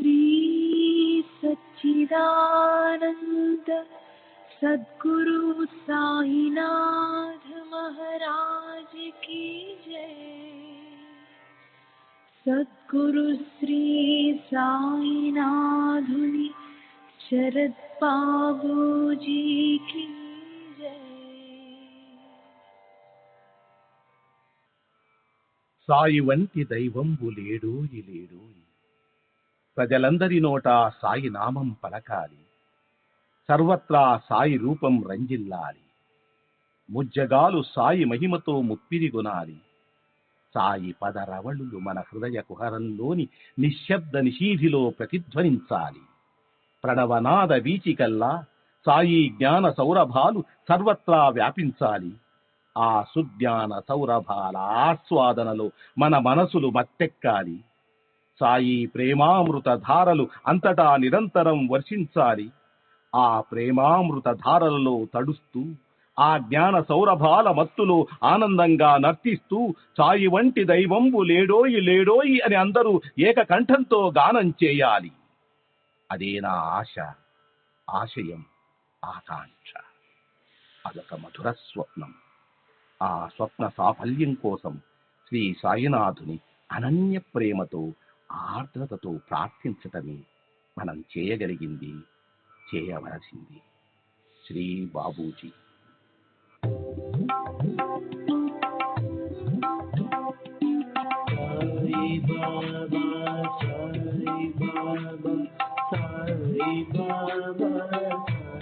श्री सच्चिदानंद सद्गुरु साईनाथ महाराज की जय। सद्गुरु श्री साईनाथुनि शरद बाबूजी की जय। సాయి వంటి దైవంబు లేడోయి లేడోయి, ప్రజలందరి నోట సాయి నామం పలకాలి, సర్వత్రా సాయి రూపం రంజిల్లాలి, ముజ్జగాలు సాయి మహిమతో ముప్పిరిగొనాలి. సాయి పదరవళులు మన హృదయ కుహరంలోని నిశ్శబ్ద నిశీధిలో ప్రతిధ్వనించాలి. ప్రణవనాద వీచికల్లా సాయి జ్ఞాన సౌరభాలు సర్వత్రా వ్యాపించాలి. ఆ సుజ్ఞాన సౌరభాల ఆస్వాదనలో మన మనసులు మత్తెక్కాలి. సాయి ప్రేమామృత ధారలు అంతటా నిరంతరం వర్షించాలి. ఆ ప్రేమామృత ధారలలో తడుస్తూ, ఆ జ్ఞాన సౌరభాల మత్తులో ఆనందంగా నర్తిస్తూ సాయి వంటి దైవంబు లేడోయి లేడోయి అని అందరూ ఏకకంఠంతో గానం చేయాలి. అదే నా ఆశ, ఆశయం, ఆకాంక్ష. అదొక మధుర స్వప్నం. ఆ స్వప్న సాఫల్యం కోసం శ్రీ సాయినాథుని అనన్య ప్రేమతో, ఆర్ద్రతతో ప్రార్థించటమే మనం చేయగలిగింది, చేయవలసింది. Shri Babuji. Sai Baba, Sai Baba, Sai Baba, Sai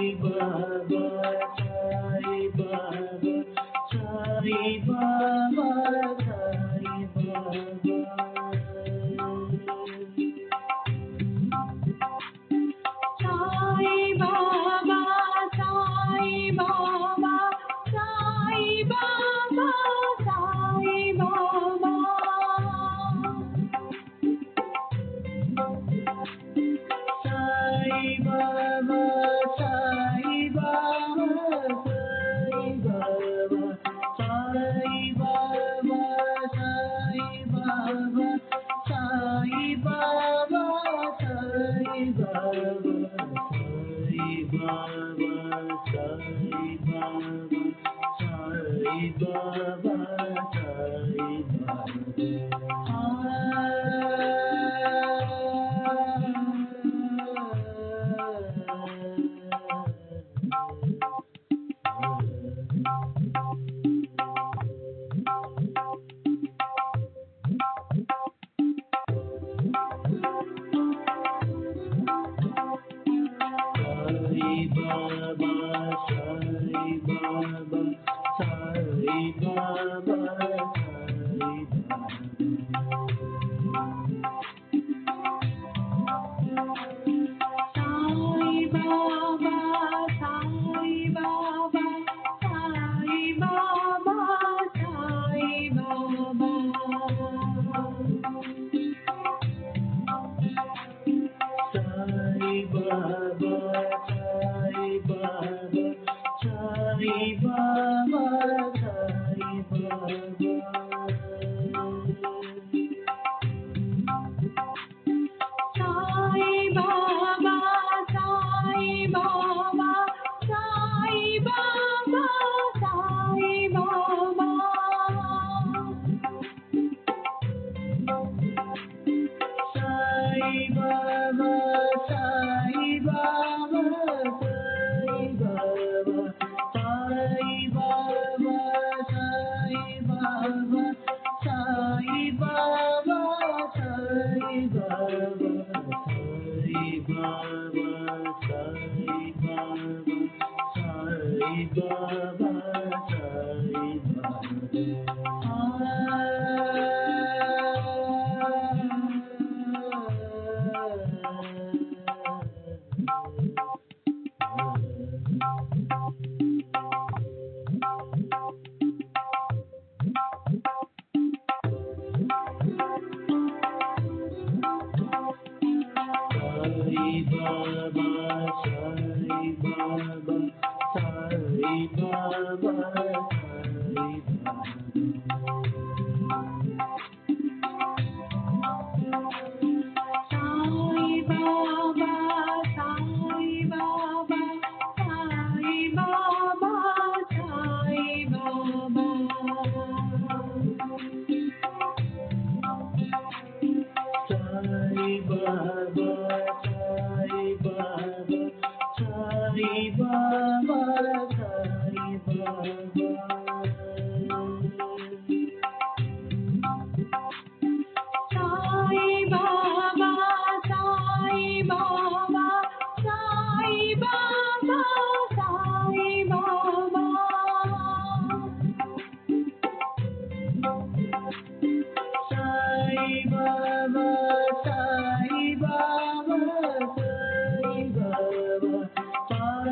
Baba, Sai Baba, Sai Baba, Sai Baba. Sai Baba, Sai Baba, Sai Baba, Sai Baba. Sai Baba, Sai Baba, Sai Baba, Sai Baba, Sai Baba, Sai Baba, Sai Baba, Sai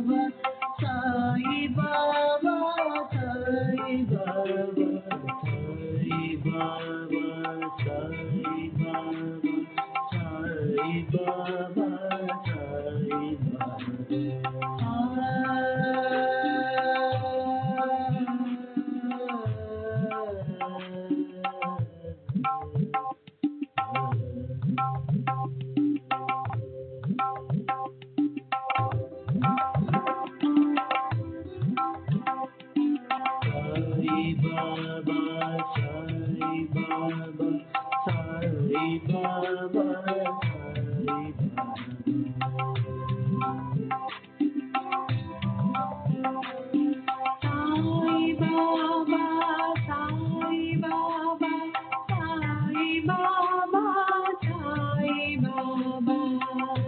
Baba, Sai Baba, Sai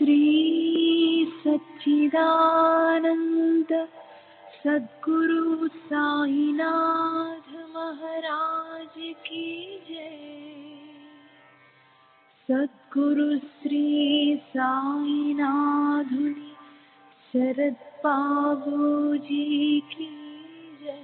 Shri सच्चिदानंद सद्गुरु साईनाथ महाराज की जय। सद्गुरु श्री साईनाथुनि शरद बाबू जी की जय।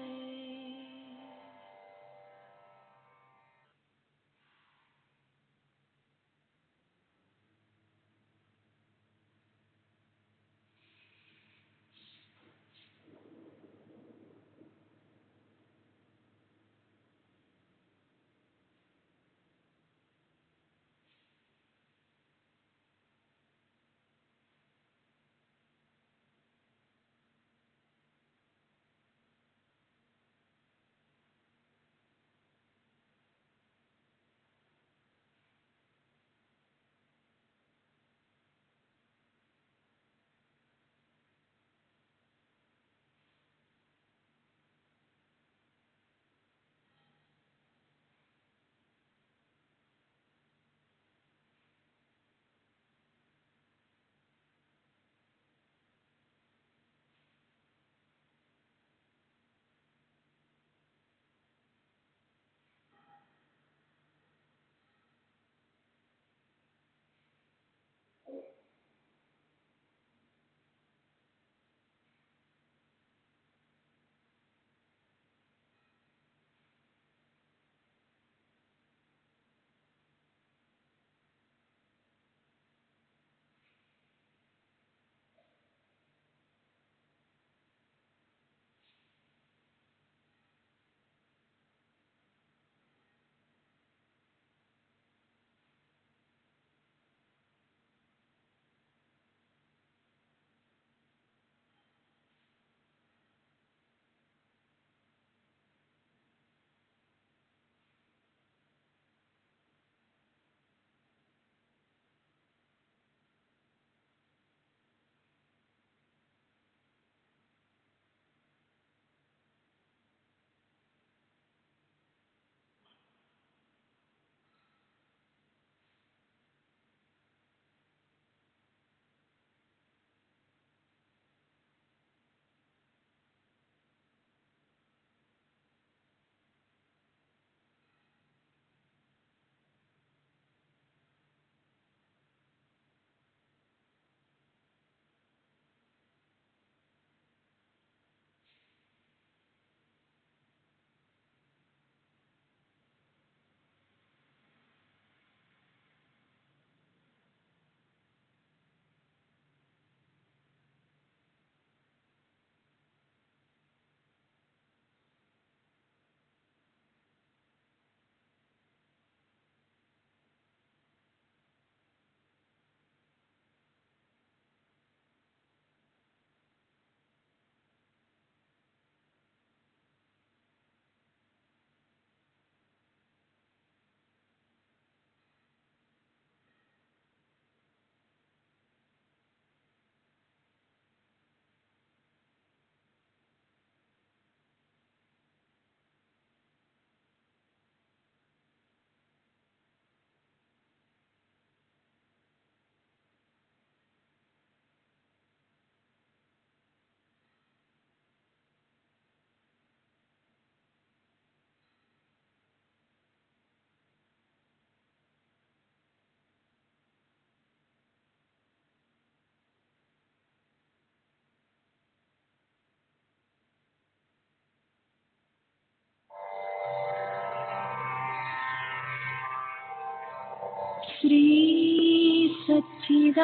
श्री सच्चिदानंद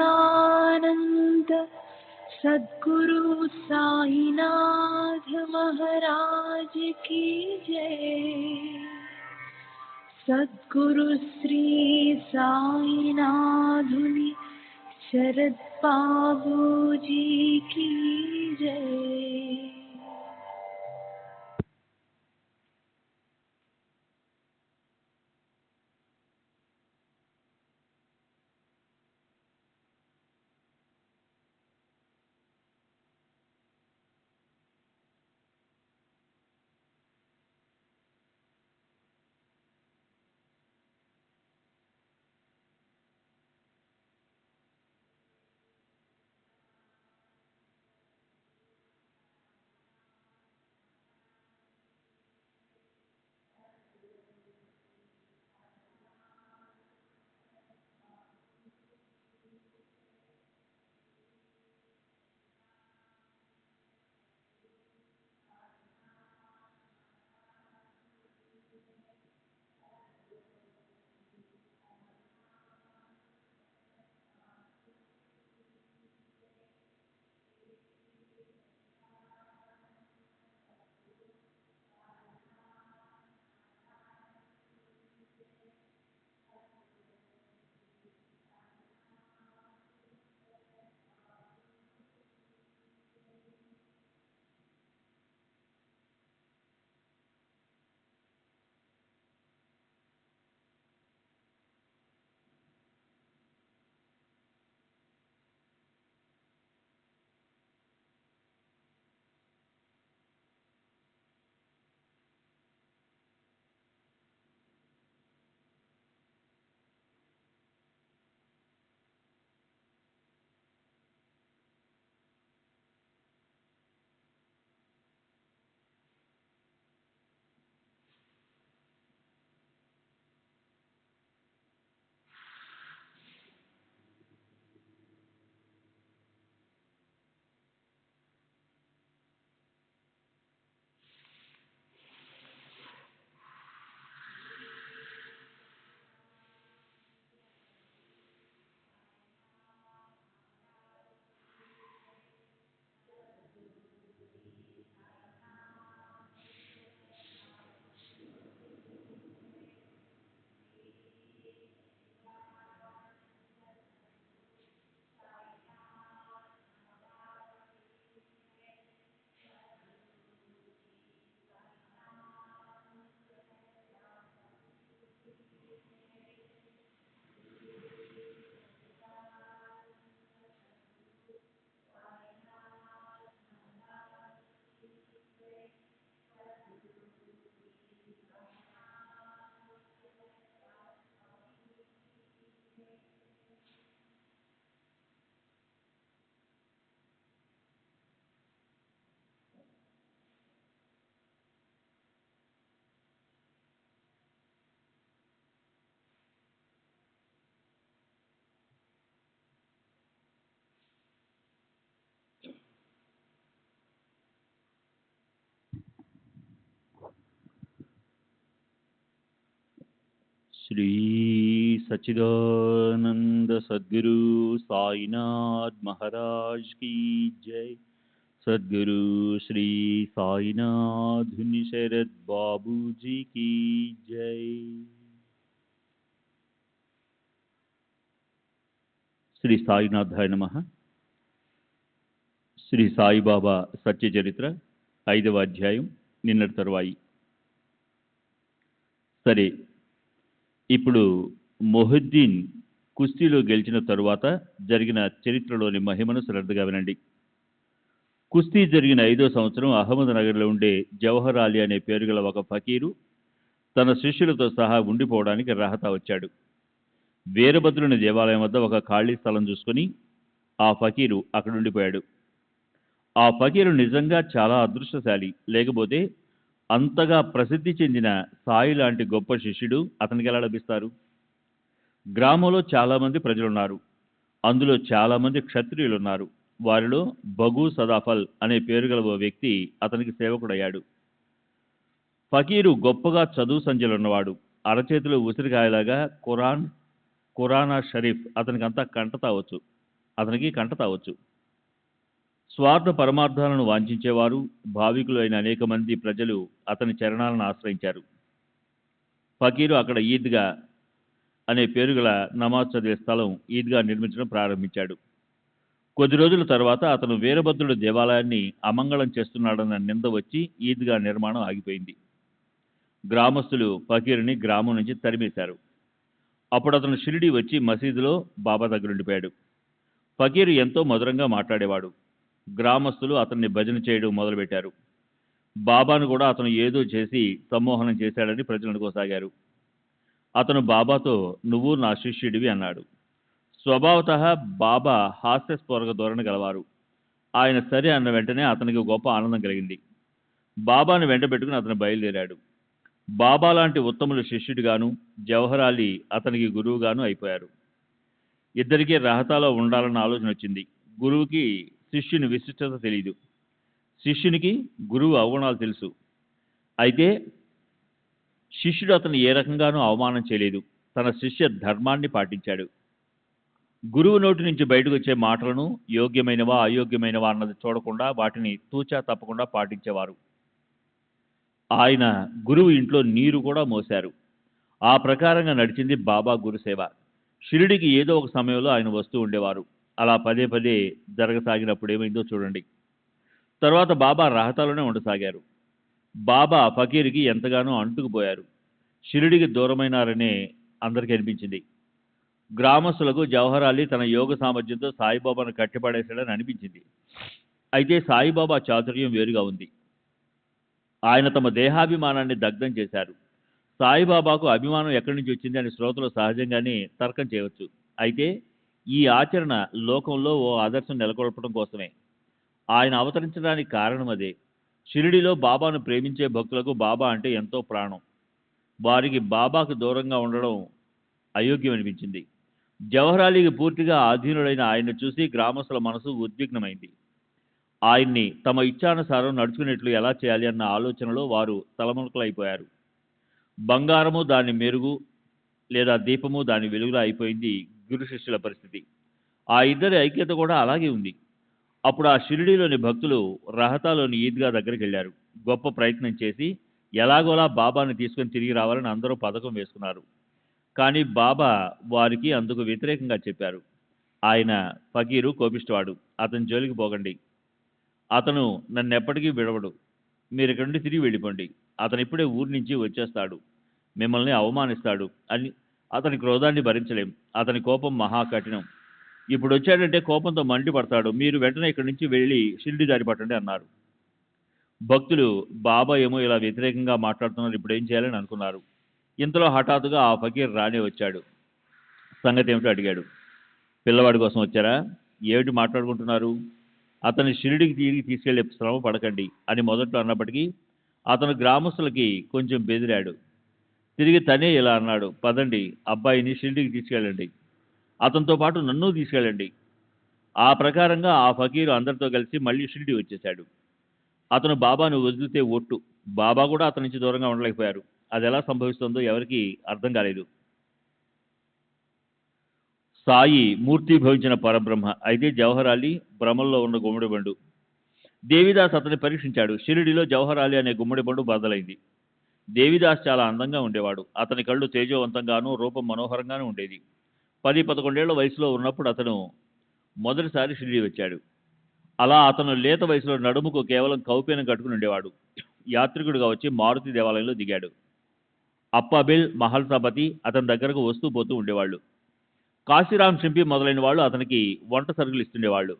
सद्गुरु साईनाथ महाराज की जय। सद्गुरु श्री साईनाथुनि शरद बाबूजी की जय। श्री सच्चिदानंद सद्गुरु साईनाथ महाराज की जय। सद्गुरु श्री साईनाथ शरद बाबू जी की जय। శ్రీ సాయినాథాయ నమః. శ్రీ సాయిబాబా సత్య చరిత్ర 5వ అధ్యాయం నిన్నటి తరువాయి. సరే, ఇప్పుడు మొహుద్దీన్ కుస్తీలో గెలిచిన తరువాత జరిగిన చరిత్రలోని మహిమను శ్రద్ధగా వినండి. కుస్తీ జరిగిన 5వ సంవత్సరం అహ్మద్ నగర్లో ఉండే జవహర్ అలీ అనే పేరు గల ఒక ఫకీరు తన శిష్యులతో సహా ఉండిపోవడానికి రహతా వచ్చాడు. వీరభద్రుని దేవాలయం వద్ద ఒక ఖాళీ స్థలం చూసుకుని ఆ ఫకీరు అక్కడ ఉండిపోయాడు. ఆ ఫకీరు నిజంగా చాలా అదృష్టశాలి, లేకపోతే అంతగా ప్రసిద్ధి చెందిన సాయి లాంటి గొప్ప శిష్యుడు అతనికి ఎలా లభిస్తారు? గ్రామంలో చాలామంది ప్రజలున్నారు. అందులో చాలామంది క్షత్రియులున్నారు. వారిలో బగు సదాఫల్ అనే పేరు గల ఓ వ్యక్తి అతనికి సేవకుడయ్యాడు. ఫకీరు గొప్పగా చదువు సంధ్యలున్నవాడు. అరచేతిలో ఉసిరికాయలాగా ఖురాన్, ఖురానా షరీఫ్ అతనికి కంట తావచ్చు. స్వార్థ పరమార్థాలను వాంఛించేవారు, భావికులు అయిన అనేక మంది ప్రజలు అతని చరణాలను ఆశ్రయించారు. ఫకీరు అక్కడ ఈద్గా అనే పేరు గల నమాజ్ చదివే స్థలం ఈద్గా నిర్మించడం ప్రారంభించాడు. కొద్ది రోజుల తర్వాత అతను వీరభద్రుడు దేవాలయాన్ని అమంగళం చేస్తున్నాడన్న నింద వచ్చి ఈద్గా నిర్మాణం ఆగిపోయింది. గ్రామస్తులు ఫకీరుని గ్రామం నుంచి తరిమేశారు. అప్పుడు అతను షిరిడి వచ్చి మసీదులో బాబా దగ్గరుండిపోయాడు. ఫకీరు ఎంతో మధురంగా మాట్లాడేవాడు. గ్రామస్తులు అతన్ని భజన చేయడం మొదలుపెట్టారు. బాబాను కూడా అతను ఏదో చేసి సమ్మోహనం చేశాడని ప్రజలు అనుకోసాగారు. అతను బాబాతో నువ్వు నా శిష్యుడివి అన్నాడు. స్వభావతః బాబా హాస్యస్ఫోరక ధోరణి గలవారు. ఆయన సరే అన్న వెంటనే అతనికి గొప్ప ఆనందం కలిగింది. బాబాను వెంట పెట్టుకుని అతను బయలుదేరాడు. బాబా లాంటి ఉత్తములు శిష్యుడిగాను, జవహరాలీ అతనికి గురువుగాను అయిపోయారు. ఇద్దరికీ రహతాలో ఉండాలన్న ఆలోచన వచ్చింది. గురువుకి శిష్యుని విశిష్టత తెలియదు, శిష్యునికి గురువు అవగుణాలు తెలుసు. అయితే శిష్యుడు అతను ఏ రకంగానూ అవమానం చేయలేదు. తన శిష్య ధర్మాన్ని పాటించాడు. గురువు నోటి నుంచి బయటకు వచ్చే మాటలను యోగ్యమైనవా అయోగ్యమైనవా అన్నది చూడకుండా వాటిని తూచా తప్పకుండా పాటించేవారు. ఆయన గురువు ఇంట్లో నీరు కూడా మోశారు. ఆ ప్రకారంగా నడిచింది బాబా గురుసేవ. షిరిడికి ఏదో ఒక సమయంలో ఆయన వస్తూ ఉండేవారు. అలా పదే పదే జరగసాగినప్పుడు ఏమైందో చూడండి. తర్వాత బాబా రహతాలోనే ఉండసాగారు. బాబా ఫకీర్కి ఎంతగానో అంటుకుపోయారు. షిరిడికి దూరమైనారనే అందరికీ అనిపించింది. గ్రామస్తులకు జవహరాలీ తన యోగ సామర్థ్యంతో సాయిబాబాను కట్టిపడేశాడని అనిపించింది. అయితే సాయిబాబా చాతుర్యం వేరుగా ఉంది. ఆయన తమ దేహాభిమానాన్ని దగ్ధం చేశారు. సాయిబాబాకు అభిమానం ఎక్కడి నుంచి వచ్చింది అని శ్రోతలు సహజంగానే తర్కం చేయవచ్చు. అయితే ఈ ఆచరణ లోకంలో ఓ ఆదర్శం నెలకొల్పడం కోసమే. ఆయన అవతరించడానికి కారణం అదే. షిరిడిలో బాబాను ప్రేమించే భక్తులకు బాబా అంటే ఎంతో ప్రాణం. వారికి బాబాకు దూరంగా ఉండడం అయోగ్యం అనిపించింది. జవహరాలీకి పూర్తిగా ఆధీనుడైన ఆయన్ని చూసి గ్రామస్తుల మనసు ఉద్విగ్నమైంది. ఆయన్ని తమ ఇచ్ఛానుసారం నడుచుకునేట్లు ఎలా చేయాలి అన్న ఆలోచనలో వారు తలమునకలైపోయారు. బంగారము దాని మెరుగు లేదా దీపము దాని వెలుగులా అయిపోయింది గురు శిష్యుల పరిస్థితి. ఆ ఇద్దరి ఐక్యత కూడా అలాగే ఉంది. అప్పుడు ఆ షిరిడీలోని భక్తులు రహతాలోని ఈద్గా దగ్గరికి వెళ్ళారు. గొప్ప ప్రయత్నం చేసి ఎలాగోలా బాబాను తీసుకొని తిరిగి రావాలని అందరూ పథకం వేసుకున్నారు. కానీ బాబా వారికి అందుకు వ్యతిరేకంగా చెప్పారు. ఆయన ఫకీరు కోపిష్టవాడు, అతని జోలికి పోకండి, అతను నన్ను ఎప్పటికీ విడవడు, మీరు ఇక్కడి నుండి తిరిగి వెళ్ళిపోండి, అతను ఇప్పుడే ఊరి నుంచి వచ్చేస్తాడు, మిమ్మల్ని అవమానిస్తాడు అని. అతని క్రోధాన్ని భరించలేం, అతని కోపం మహాకఠినం, ఇప్పుడు వచ్చాడంటే కోపంతో మండి పడతాడు, మీరు వెంటనే ఇక్కడి నుంచి వెళ్ళి షిరిడి దారి పట్టండి అన్నారు. భక్తులు బాబా ఏమో ఇలా వ్యతిరేకంగా మాట్లాడుతున్నారు, ఇప్పుడు ఏం చేయాలని అనుకున్నారు. ఇంతలో హఠాత్తుగా ఆ ఫకీర్ రానే వచ్చాడు. సంగతి ఏమిటో అడిగాడు. పిల్లవాడి కోసం వచ్చారా, ఏమిటి మాట్లాడుకుంటున్నారు, అతని షిరిడికి తిరిగి తీసుకెళ్లే శ్రమ పడకండి అని మొదట్లో అన్నప్పటికీ అతను గ్రామస్తులకి కొంచెం బెదిరాడు. తిరిగి తనే ఇలా అన్నాడు, పదండి, అబ్బాయిని షిరిడికి తీసుకెళ్ళండి, అతనితో పాటు నన్ను తీసుకెళ్ళండి. ఆ ప్రకారంగా ఆ ఫకీరు అందరితో కలిసి మళ్ళీ షిరిడి వచ్చేశాడు. అతను బాబాను వదిలితే ఒట్టు. బాబా కూడా అతని నుంచి దూరంగా ఉండలేకపోయారు. అది ఎలా సంభవిస్తుందో ఎవరికీ అర్థం కాలేదు. సాయి మూర్తిభవించిన పరబ్రహ్మ, అయితే జవహరాలీ భ్రమల్లో ఉన్న గుమ్మడి బండు. దేవిదాస్ అతన్ని పరీక్షించాడు. షిరిడిలో జవహరాలీ అనే గుమ్మడి బండు బద్దలైంది. దేవిదాస్ చాలా అందంగా ఉండేవాడు. అతని కళ్ళు తేజోవంతంగానూ రూపం మనోహరంగానూ ఉండేది. 10-11 ఏళ్ల వయసులో ఉన్నప్పుడు అతను మొదటిసారి షిరిడి వచ్చాడు. అలా అతను లేత వయసులో నడుముకు కేవలం కౌపీనం కట్టుకుని ఉండేవాడు. యాత్రికుడిగా వచ్చి మారుతి దేవాలయంలో దిగాడు. అప్పాబిల్, మహల్సాపతి అతని దగ్గరకు వస్తూ పోతూ ఉండేవాళ్ళు. కాశీరాం షింపి మొదలైన వాళ్ళు అతనికి వంట సరుకులు ఇస్తుండేవాళ్ళు.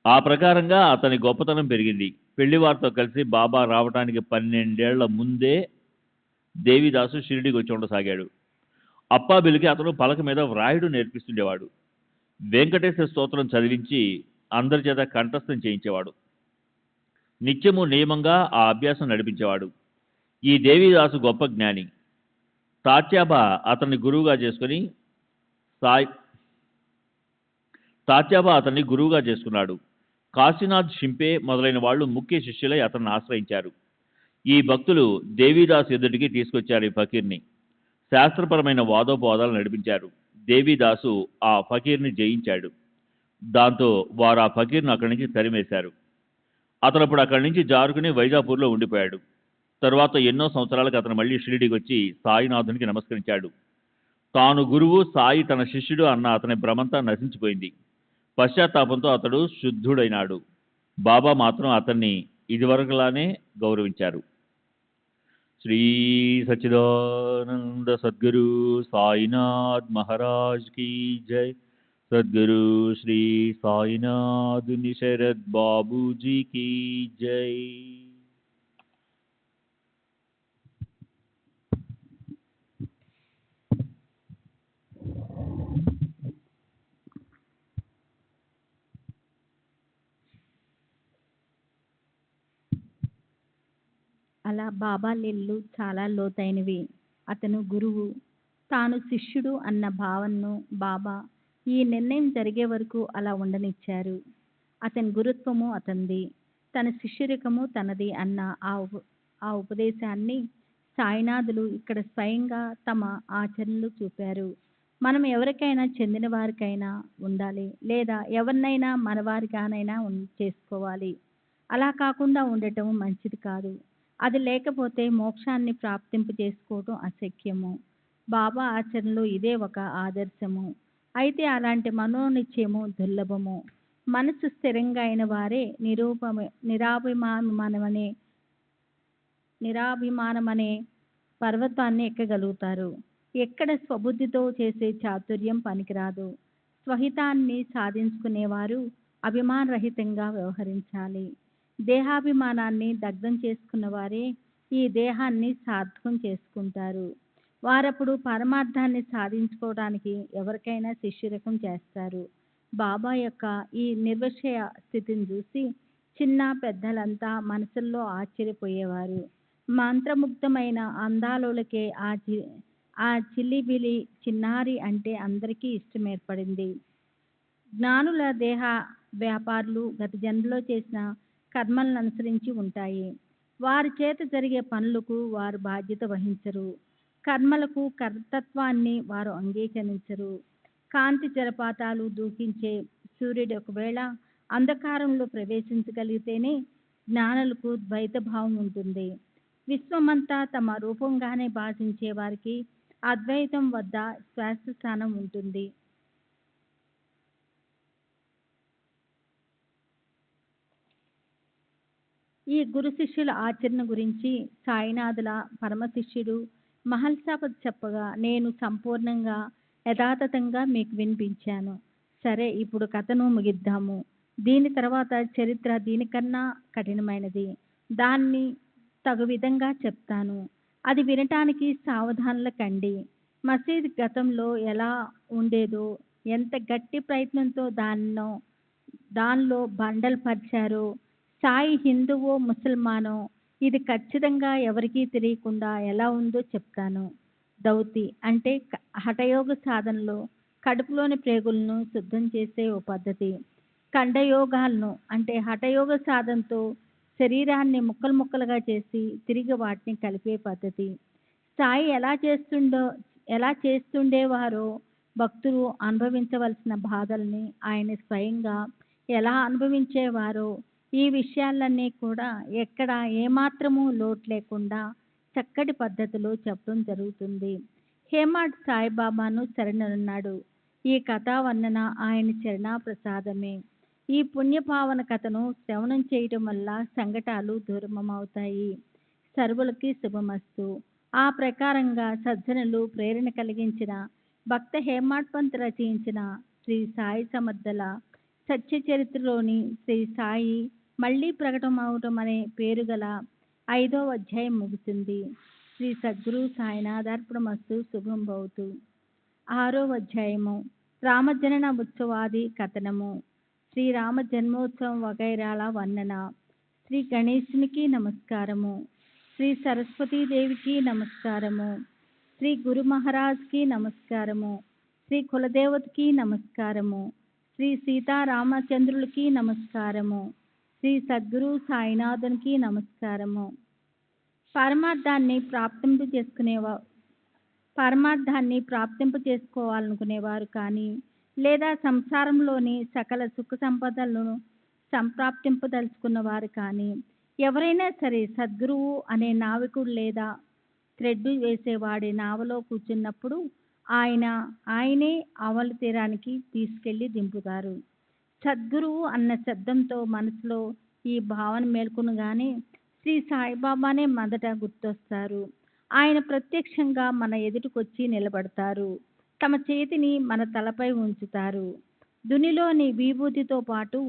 ఆ ప్రకారంగా అతని గొప్పతనం పెరిగింది. పెళ్లివారితో కలిసి బాబా రావడానికి 12 ఏళ్ల ముందే దేవిదాసు షిరిడికి వచ్చి ఉండసాగాడు. అప్పాబిల్కి అతను పలక మీద వ్రాయుడు నేర్పిస్తుండేవాడు. వెంకటేశ్వర స్తోత్రం చదివించి అందరి చేత కంఠస్థం చేయించేవాడు. నిత్యము నియమంగా ఆ అభ్యాసం నడిపించేవాడు. ఈ దేవిదాసు గొప్ప జ్ఞాని. తాత్యాబా అతన్ని గురువుగా చేసుకున్నాడు. కాశీనాథ్ షింపే మొదలైన వాళ్ళు ముఖ్య శిష్యులై అతన్ని ఆశ్రయించారు. ఈ భక్తులు దేవిదాస్ ఎదుటికి తీసుకొచ్చారు ఈ ఫకీర్ని. శాస్త్రపరమైన వాదోపవాదాలు నడిపించారు. దేవిదాసు ఆ ఫకీర్ని జయించాడు. దాంతో వారు ఆ ఫకీర్ను అక్కడి నుంచి తరిమేశారు. అతను అప్పుడు అక్కడి నుంచి జారుకుని వైజాపూర్లో ఉండిపోయాడు. తరువాత ఎన్నో సంవత్సరాలకు అతను మళ్ళీ షిరిడీకి వచ్చి సాయినాథునికి నమస్కరించాడు. తాను గురువు, సాయి తన శిష్యుడు అన్న అతని భ్రమంతా నశించిపోయింది. పశ్చాత్తాపంతో అతడు శుద్ధుడైనాడు. బాబా మాత్రం అతన్ని ఇదివరకులానే గౌరవించారు. శ్రీ సచ్చిదానంద సద్గురు సాయినాథ్ మహారాజ్ కీ జై. సద్గురు శ్రీ సాయినాథ్ నిశరద్ బాబూజీ కీ జై. అలా బాబా లీలలు చాలా లోతైనవి. అతను గురువు, తాను శిష్యుడు అన్న భావనను బాబా ఈ నిర్ణయం జరిగే వరకు అలా ఉండనిచ్చారు. అతని గురుత్వము అతనిది, తన శిష్యరికము తనది అన్న ఆ ఉపదేశాన్ని సాయినాథులు ఇక్కడ స్వయంగా తమ ఆచరణలు చూపారు. మనం ఎవరికైనా చెందిన వారికైనా ఉండాలి, లేదా ఎవరినైనా మనవారిగానైనా చేసుకోవాలి. అలా కాకుండా ఉండటం మంచిది కాదు. అది లేకపోతే మోక్షాన్ని ప్రాప్తింపు చేసుకోవటం అశక్యము. బాబా ఆచరణలో ఇదే ఒక ఆదర్శము. అయితే అలాంటి మనోనిశ్చయము దుర్లభము. మనసు స్థిరంగా అయిన వారే నిరాభిమానమనే పర్వతాన్ని ఎక్కగలుగుతారు. ఎక్కడ స్వబుద్ధితో చేసే చాతుర్యం పనికిరాదు. స్వహితాన్ని సాధించుకునేవారు అభిమానరహితంగా వ్యవహరించాలి. దేహాభిమానాన్ని దగ్ధం చేసుకున్న వారే ఈ దేహాన్ని సార్థకం చేసుకుంటారు. వారప్పుడు పరమార్థాన్ని సాధించుకోవడానికి ఎవరికైనా శిష్యరకం చేస్తారు. బాబా యొక్క ఈ నిర్విషయ స్థితిని చూసి చిన్న పెద్దలంతా మనసుల్లో ఆశ్చర్యపోయేవారు. మంత్రముగ్ధమైన అందాలోలకే ఆ చిల్లిబిలి చిన్నారి అంటే అందరికీ ఇష్టం ఏర్పడింది. జ్ఞానుల దేహ వ్యాపారులు గత జన్మలో చేసిన కర్మలను అనుసరించి ఉంటాయి. వారి చేత జరిగే పనులకు వారు బాధ్యత వహించరు. కర్మలకు కర్తృత్వాన్ని వారు అంగీకరించరు. కాంతి జలపాతాలు దూకించే సూర్యుడు ఒకవేళ అంధకారంలో ప్రవేశించగలిగితేనే జ్ఞానులకు ద్వైత భావం ఉంటుంది. విశ్వమంతా తమ రూపంగానే భాషించే వారికి అద్వైతం వద్ద శ్వాస స్థానం ఉంటుంది. ఈ గురు శిష్యుల ఆచరణ గురించి సాయినాథుల పరమశిష్యుడు మహల్సాపతి చెప్పగా నేను సంపూర్ణంగా యథాతథంగా మీకు వినిపించాను. సరే, ఇప్పుడు కథను ముగిద్దాము. దీని తర్వాత చరిత్ర దీనికన్నా కఠినమైనది. దాన్ని తగు విధంగా చెప్తాను. అది వినటానికి సావధానుల కండి. మసీద్ గతంలో ఎలా ఉండేదో, ఎంత గట్టి ప్రయత్నంతో దానిలో బండలు పరిచారో, సాయి హిందువో ముసల్మానో ఇది ఖచ్చితంగా ఎవరికీ తెలియకుండా ఎలా ఉందో చెప్తాను. దౌతి అంటే హఠయోగ సాధనలో కడుపులోని ప్రేగులను శుద్ధం చేసే ఓ పద్ధతి. ఖండయోగాలను అంటే హఠయోగ సాధనతో శరీరాన్ని ముక్కలు ముక్కలుగా చేసి తిరిగి వాటిని కలిపే పద్ధతి. సాయి ఎలా చేస్తుండేవారో భక్తులు అనుభవించవలసిన బాధల్ని ఆయన స్వయంగా ఎలా అనుభవించేవారో ఈ విషయాలన్నీ కూడా ఎక్కడ ఏమాత్రమూ లోటు లేకుండా చక్కటి పద్ధతిలో చెప్పడం జరుగుతుంది. హేమాడ్ సాయిబాబాను శరణనున్నాడు. ఈ కథా వర్ణన ఆయన చరణా ప్రసాదమే. ఈ పుణ్యపావన కథను శ్రవణం చేయటం వల్ల సంకటాలు దూరమవుతాయి. సర్వులకి శుభమస్తు. ఆ ప్రకారంగా సజ్జనులు ప్రేరణ కలిగించిన భక్త హేమాడ్ పంత్ రచించిన శ్రీ సాయి సమర్థల సత్య చరిత్రలోని శ్రీ సాయి మళ్ళీ ప్రకటమవటం అనే పేరు గల 5వ అధ్యాయం ముగిసింది. శ్రీ సద్గురు సాయినాథార్పణమస్తు. శుభం భవతు. 6వ అధ్యాయము రామజనన ఉత్సవాది కథనము. శ్రీరామ జన్మోత్సవం వగైరాల వర్ణన. శ్రీ గణేశునికి నమస్కారము. శ్రీ సరస్వతీదేవికి నమస్కారము. శ్రీ గురు మహారాజ్కి నమస్కారము. శ్రీ కులదేవతకి నమస్కారము. శ్రీ సీతారామచంద్రులకి నమస్కారము. శ్రీ సద్గురు సాయినాథునికి నమస్కారము. పరమార్థాన్ని ప్రాప్తింప చేసుకోవాలనుకునేవారు కానీ, లేదా సంసారంలోని సకల సుఖ సంపదలను సంప్రాప్తింపదలుచుకున్నవారు కానీ, ఎవరైనా సరే సద్గురువు అనే నావికుడు లేదా థ్రెడ్ వేసేవాడి నావలో కూర్చున్నప్పుడు ఆయనే ఆవలి తీరానికి తీసుకెళ్లి దింపుతారు. సద్గురువు అన్న శబ్దంతో మనసులో ఈ భావన మేల్కొనగానే శ్రీ సాయిబాబానే మొదట గుర్తొస్తారు. ఆయన ప్రత్యక్షంగా మన ఎదుటికొచ్చి నిలబడతారు. తమ చేతిని మన తలపై ఉంచుతారు. దునిలోని విభూతితో పాటు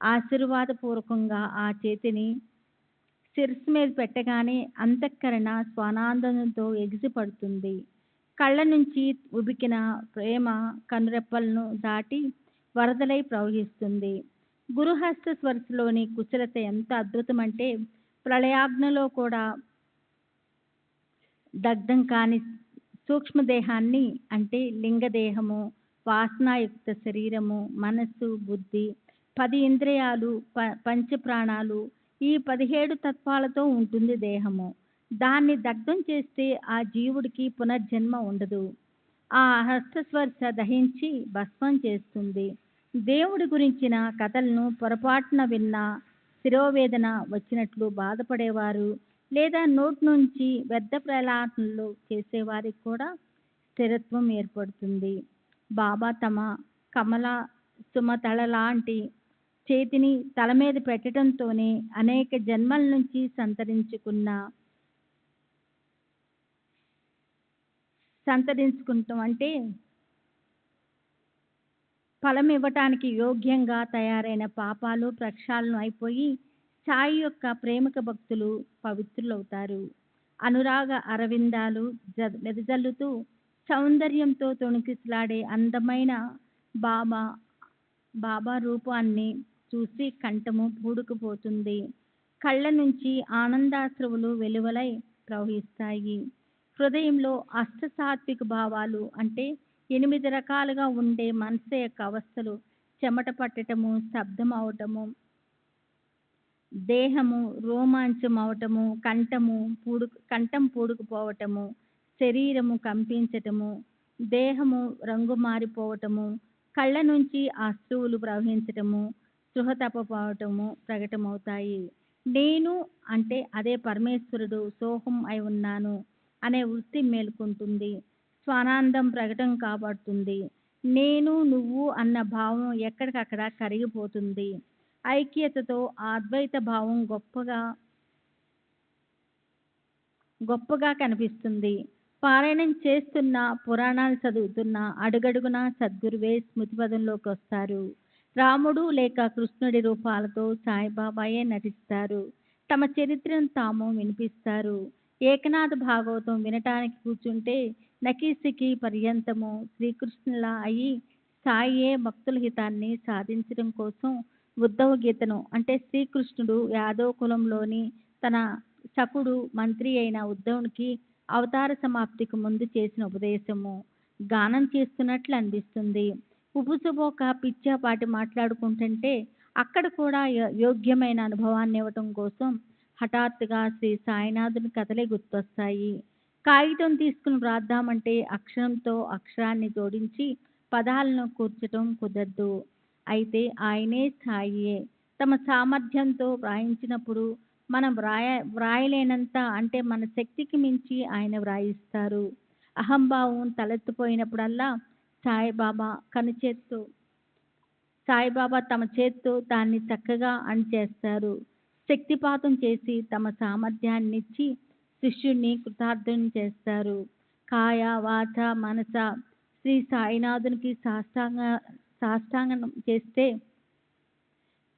ఆశీర్వాదపూర్వకంగా ఆ చేతిని శిరస్సు మీద పెట్టగానే అంతఃకరణ స్వానందంతో ఎగిసిపడుతుంది. కళ్ళ నుంచి ఉబికిన ప్రేమ కనురెప్పలను దాటి వరదలై ప్రవహిస్తుంది. గురుహస్త స్పర్శలోని కుశలత ఎంత అద్భుతమంటే, ప్రళయాగ్నిలో కూడా దగ్ధం కాని సూక్ష్మదేహాన్ని, అంటే లింగదేహము, వాసనాయుక్త శరీరము, మనస్సు, బుద్ధి, 10 ఇంద్రియాలు, పంచప్రాణాలు, ఈ 17 తత్వాలతో ఉంటుంది దేహము. దాన్ని దగ్ధం చేస్తే ఆ జీవుడికి పునర్జన్మ ఉండదు. ఆ హస్తస్పర్శ దహించి భస్మం చేస్తుంది. దేవుడి గురించిన కథలను పొరపాటున విన్నా శిరోవేదన వచ్చినట్లు బాధపడేవారు, లేదా నోటి నుంచి వ్యర్థ ప్రలాపనలు చేసేవారికి కూడా స్థిరత్వం ఏర్పడుతుంది. బాబా తమ కమల సుమతళ లాంటి చేతిని తల మీద పెట్టడంతోనే అనేక జన్మల నుంచి సంతరించుకుంటాం అంటే ఫలం ఇవ్వటానికి యోగ్యంగా తయారైన పాపాలు ప్రక్షాళన అయిపోయి సాయి యొక్క ప్రేమిక భక్తులు పవిత్రులవుతారు. అనురాగ అరవిందాలు వెదజల్లుతూ సౌందర్యంతో తొణికిసలాడే అందమైన బాబా రూపాన్ని చూసి కంఠము పూడుకుపోతుంది. కళ్ళ నుంచి ఆనందాశ్రువులు వెలువలై ప్రవహిస్తాయి. హృదయంలో అష్టసాత్విక భావాలు, అంటే 8 రకాలుగా ఉండే మనసు యొక్క అవస్థలు, చెమట పట్టటము, శబ్దం అవటము, దేహము రోమాంచం అవటము, కంఠం పూడుకుపోవటము, శరీరము కంపించటము, దేహము రంగు మారిపోవటము, కళ్ళ నుంచి అశ్రువులు ప్రవహించటము, స్పృహ తప్పపోవటము ప్రకటమవుతాయి. నేను అంటే అదే పరమేశ్వరుడు, సోహం అయి ఉన్నాను అనే వృత్తి మేల్కొంటుంది. స్వానందం ప్రకటన కాబడుతుంది. నేను నువ్వు అన్న భావం ఎక్కడికక్కడ కరిగిపోతుంది. ఐక్యతతో ఆ అద్వైత భావం గొప్పగా కనిపిస్తుంది. పారాయణం చేస్తున్నా, పురాణాలు చదువుతున్నా అడుగడుగునా సద్గురువే స్మృతిపదంలోకి వస్తారు. రాముడు లేక కృష్ణుడి రూపాలతో సాయిబాబాయే నటిస్తారు. తమ చరిత్రను తాము వినిపిస్తారు. ఏకనాథ భాగవతం వినటానికి కూర్చుంటే నకీసికి పర్యంతము శ్రీకృష్ణులా అయి సాయియే భక్తుల హితాన్ని సాధించడం కోసం ఉద్ధవ గీతను, అంటే శ్రీకృష్ణుడు యాదవ కులంలోని తన సకుడు మంత్రి అయిన ఉద్ధవునికి అవతార సమాప్తికి ముందు చేసిన ఉపదేశము గానం చేస్తున్నట్లు అనిపిస్తుంది. ఉపుసుబోక పిచ్చాపాటి మాట్లాడుకుంటుంటే అక్కడ కూడా యోగ్యమైన అనుభవాన్ని ఇవ్వటం కోసం హఠాత్తుగా శ్రీ సాయినాథుని కథలే గుర్తొస్తాయి. కాగితం తీసుకుని వ్రాద్దామంటే అక్షరంతో అక్షరాన్ని జోడించి పదాలను కూర్చటం కుదరదు. అయితే ఆయనే సాయియే. తమ సామర్థ్యంతో వ్రాయించినప్పుడు మనం వ్రాయలేనంత, అంటే మన శక్తికి మించి ఆయన వ్రాయిస్తారు. అహంభావం తలెత్తిపోయినప్పుడల్లా సాయిబాబా తమ చేత్తో దాన్ని చక్కగా అణిచేస్తారు. శక్తిపాతం చేసి తమ సామర్థ్యాన్నిచ్చి శిష్యుణ్ణి కృతార్థుని చేస్తారు. కాయ వాచ మనస శ్రీ సాయినాథునికి సాష్టాంగం చేస్తే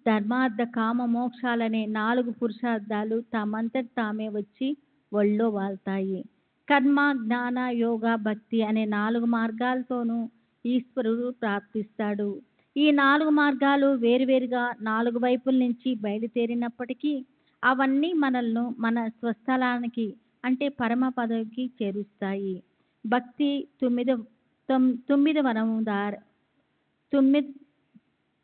ధర్మార్థ కామ మోక్షాలనే 4 పురుషార్థాలు తమంతట తామే వచ్చి ఒళ్ళో వాళ్తాయి. కర్మ, జ్ఞాన, యోగ, భక్తి అనే 4 మార్గాలతోనూ ఈశ్వరుడు ప్రాప్తిస్తాడు. ఈ 4 మార్గాలు వేరువేరుగా 4 వైపుల నుంచి బయలుదేరినప్పటికీ అవన్నీ మనల్ని మన స్వస్థలానికి, అంటే పరమ పదవికి చేరుస్తాయి. భక్తి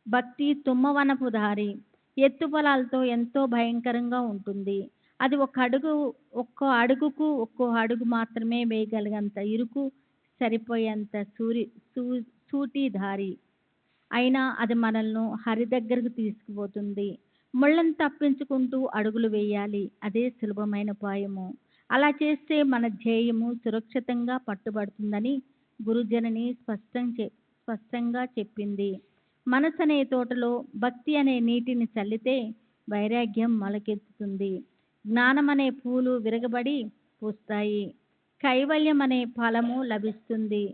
భక్తి తుమ్మవనపు దారి, ఎత్తుపొలాలతో ఎంతో భయంకరంగా ఉంటుంది. అది ఒక్కో అడుగుకు ఒక్కో అడుగు మాత్రమే వేయగలిగేంత ఇరుకు, సరిపోయేంత సూటి దారి. అయినా అది మనల్ని హరి దగ్గరకు తీసుకుపోతుంది. ముళ్ళను తప్పించుకుంటూ అడుగులు వేయాలి. అదే సులభమైన ఉపాయము. అలా చేస్తే మన ధ్యేయము సురక్షితంగా పట్టుబడుతుందని గురుజనని స్పష్టంగా చెప్పింది. మనసు అనే తోటలో భక్తి అనే నీటిని చల్లితే వైరాగ్యం మొలకెత్తుతుంది. జ్ఞానం అనే పూలు విరగబడి పూస్తాయి. కైవల్యం అనే ఫలము లభిస్తుంది.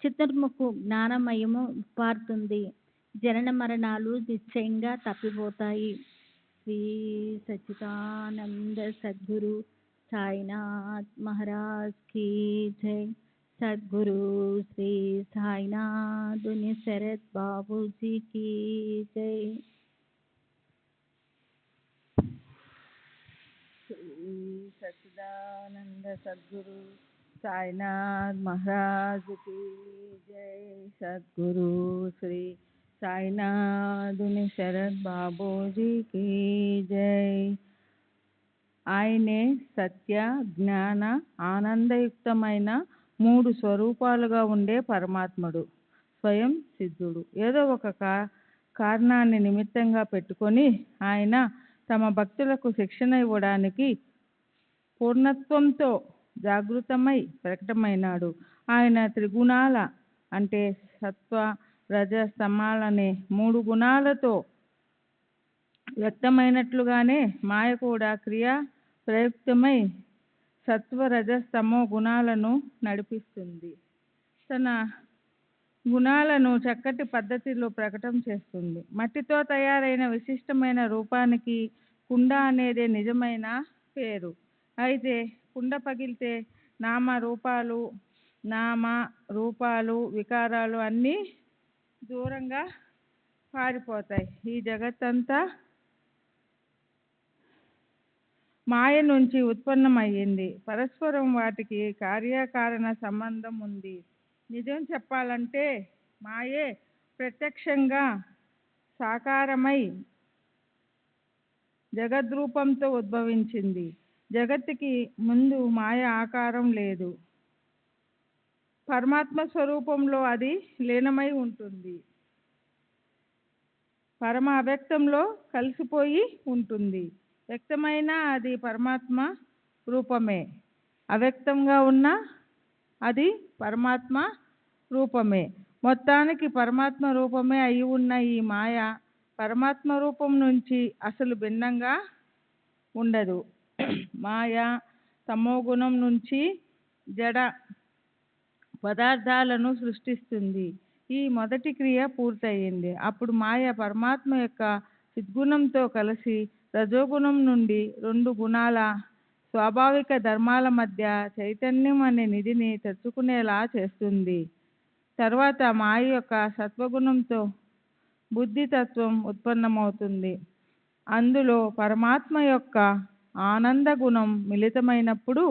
చిత్రముకు జ్ఞానమయము పారుతుంది. జనన మరణాలు నిశ్చయంగా తప్పిపోతాయి. శ్రీ సచ్చిదానంద సద్గురు సాయినాథ్ మహారాజ్ కీ జై. సద్గురు శ్రీ సాయినాథ్ శరత్ బాబూజీ కీ జై. శ్రీ సచ్చిదానంద సద్గురు సాయినాథ్ మహారాజ్ కీ జై. సద్గురు శ్రీ సాయినాథ్ శరత్ బాబూజీ కీ జై. ఆయనే సత్య, జ్ఞాన, ఆనందయుక్తమైన 3 స్వరూపాలుగా ఉండే పరమాత్ముడు, స్వయం సిద్ధుడు. ఏదో ఒక కారణాన్ని నిమిత్తంగా పెట్టుకొని ఆయన తమ భక్తులకు శిక్షణ ఇవ్వడానికి పూర్ణత్వంతో జాగృతమై ప్రకటమైనాడు. ఆయన త్రిగుణాల అంటే సత్వ, రజ, తమలనే 3 గుణాలతో వ్యక్తమైనట్లుగానే మాయ కూడా క్రియా ప్రయుక్తమై సత్వ, రజ, తమో గుణాలను నడిపిస్తుంది. తన గుణాలను చక్కటి పద్ధతిలో ప్రకటన చేస్తుంది. మట్టితో తయారైన విశిష్టమైన రూపానికి కుండ అనేదే నిజమైన పేరు. అయితే కుండ పగిలితే నామ రూపాలు వికారాలు అన్నీ దూరంగా పారిపోతాయి. ఈ జగత్తంతా మాయ నుంచి ఉత్పన్నమయ్యింది. పరస్పరం వాటికి కార్యకారణ సంబంధం ఉంది. నిజం చెప్పాలంటే మాయే ప్రత్యక్షంగా సాకారమై జగద్రూపంతో ఉద్భవించింది. జగత్తుకి ముందు మాయ ఆకారం లేదు. పరమాత్మ స్వరూపంలో అది లీనమై ఉంటుంది. పరమ అవ్యక్తంలో కలిసిపోయి ఉంటుంది. వ్యక్తమైన అది పరమాత్మ రూపమే, అవ్యక్తంగా ఉన్న అది పరమాత్మ రూపమే. మొత్తానికి పరమాత్మ రూపమే అయి ఉన్న ఈ మాయ పరమాత్మ రూపం నుంచి అసలు భిన్నంగా ఉండదు. మాయ తమోగుణం నుంచి జడ పదార్థాలను సృష్టిస్తుంది. ఈ మొదటి క్రియ పూర్తయింది. అప్పుడు మాయ పరమాత్మ యొక్క చిద్గుణంతో కలిసి రజోగుణం నుండి 2 గుణాల స్వాభావిక ధర్మాల మధ్య చైతన్యం అనే నిధిని తెచ్చుకునేలా చేస్తుంది. తర్వాత మాయ యొక్క సత్వగుణంతో బుద్ధితత్వం ఉత్పన్నమవుతుంది. అందులో పరమాత్మ యొక్క ఆనంద గుణం మిళితమైనప్పుడు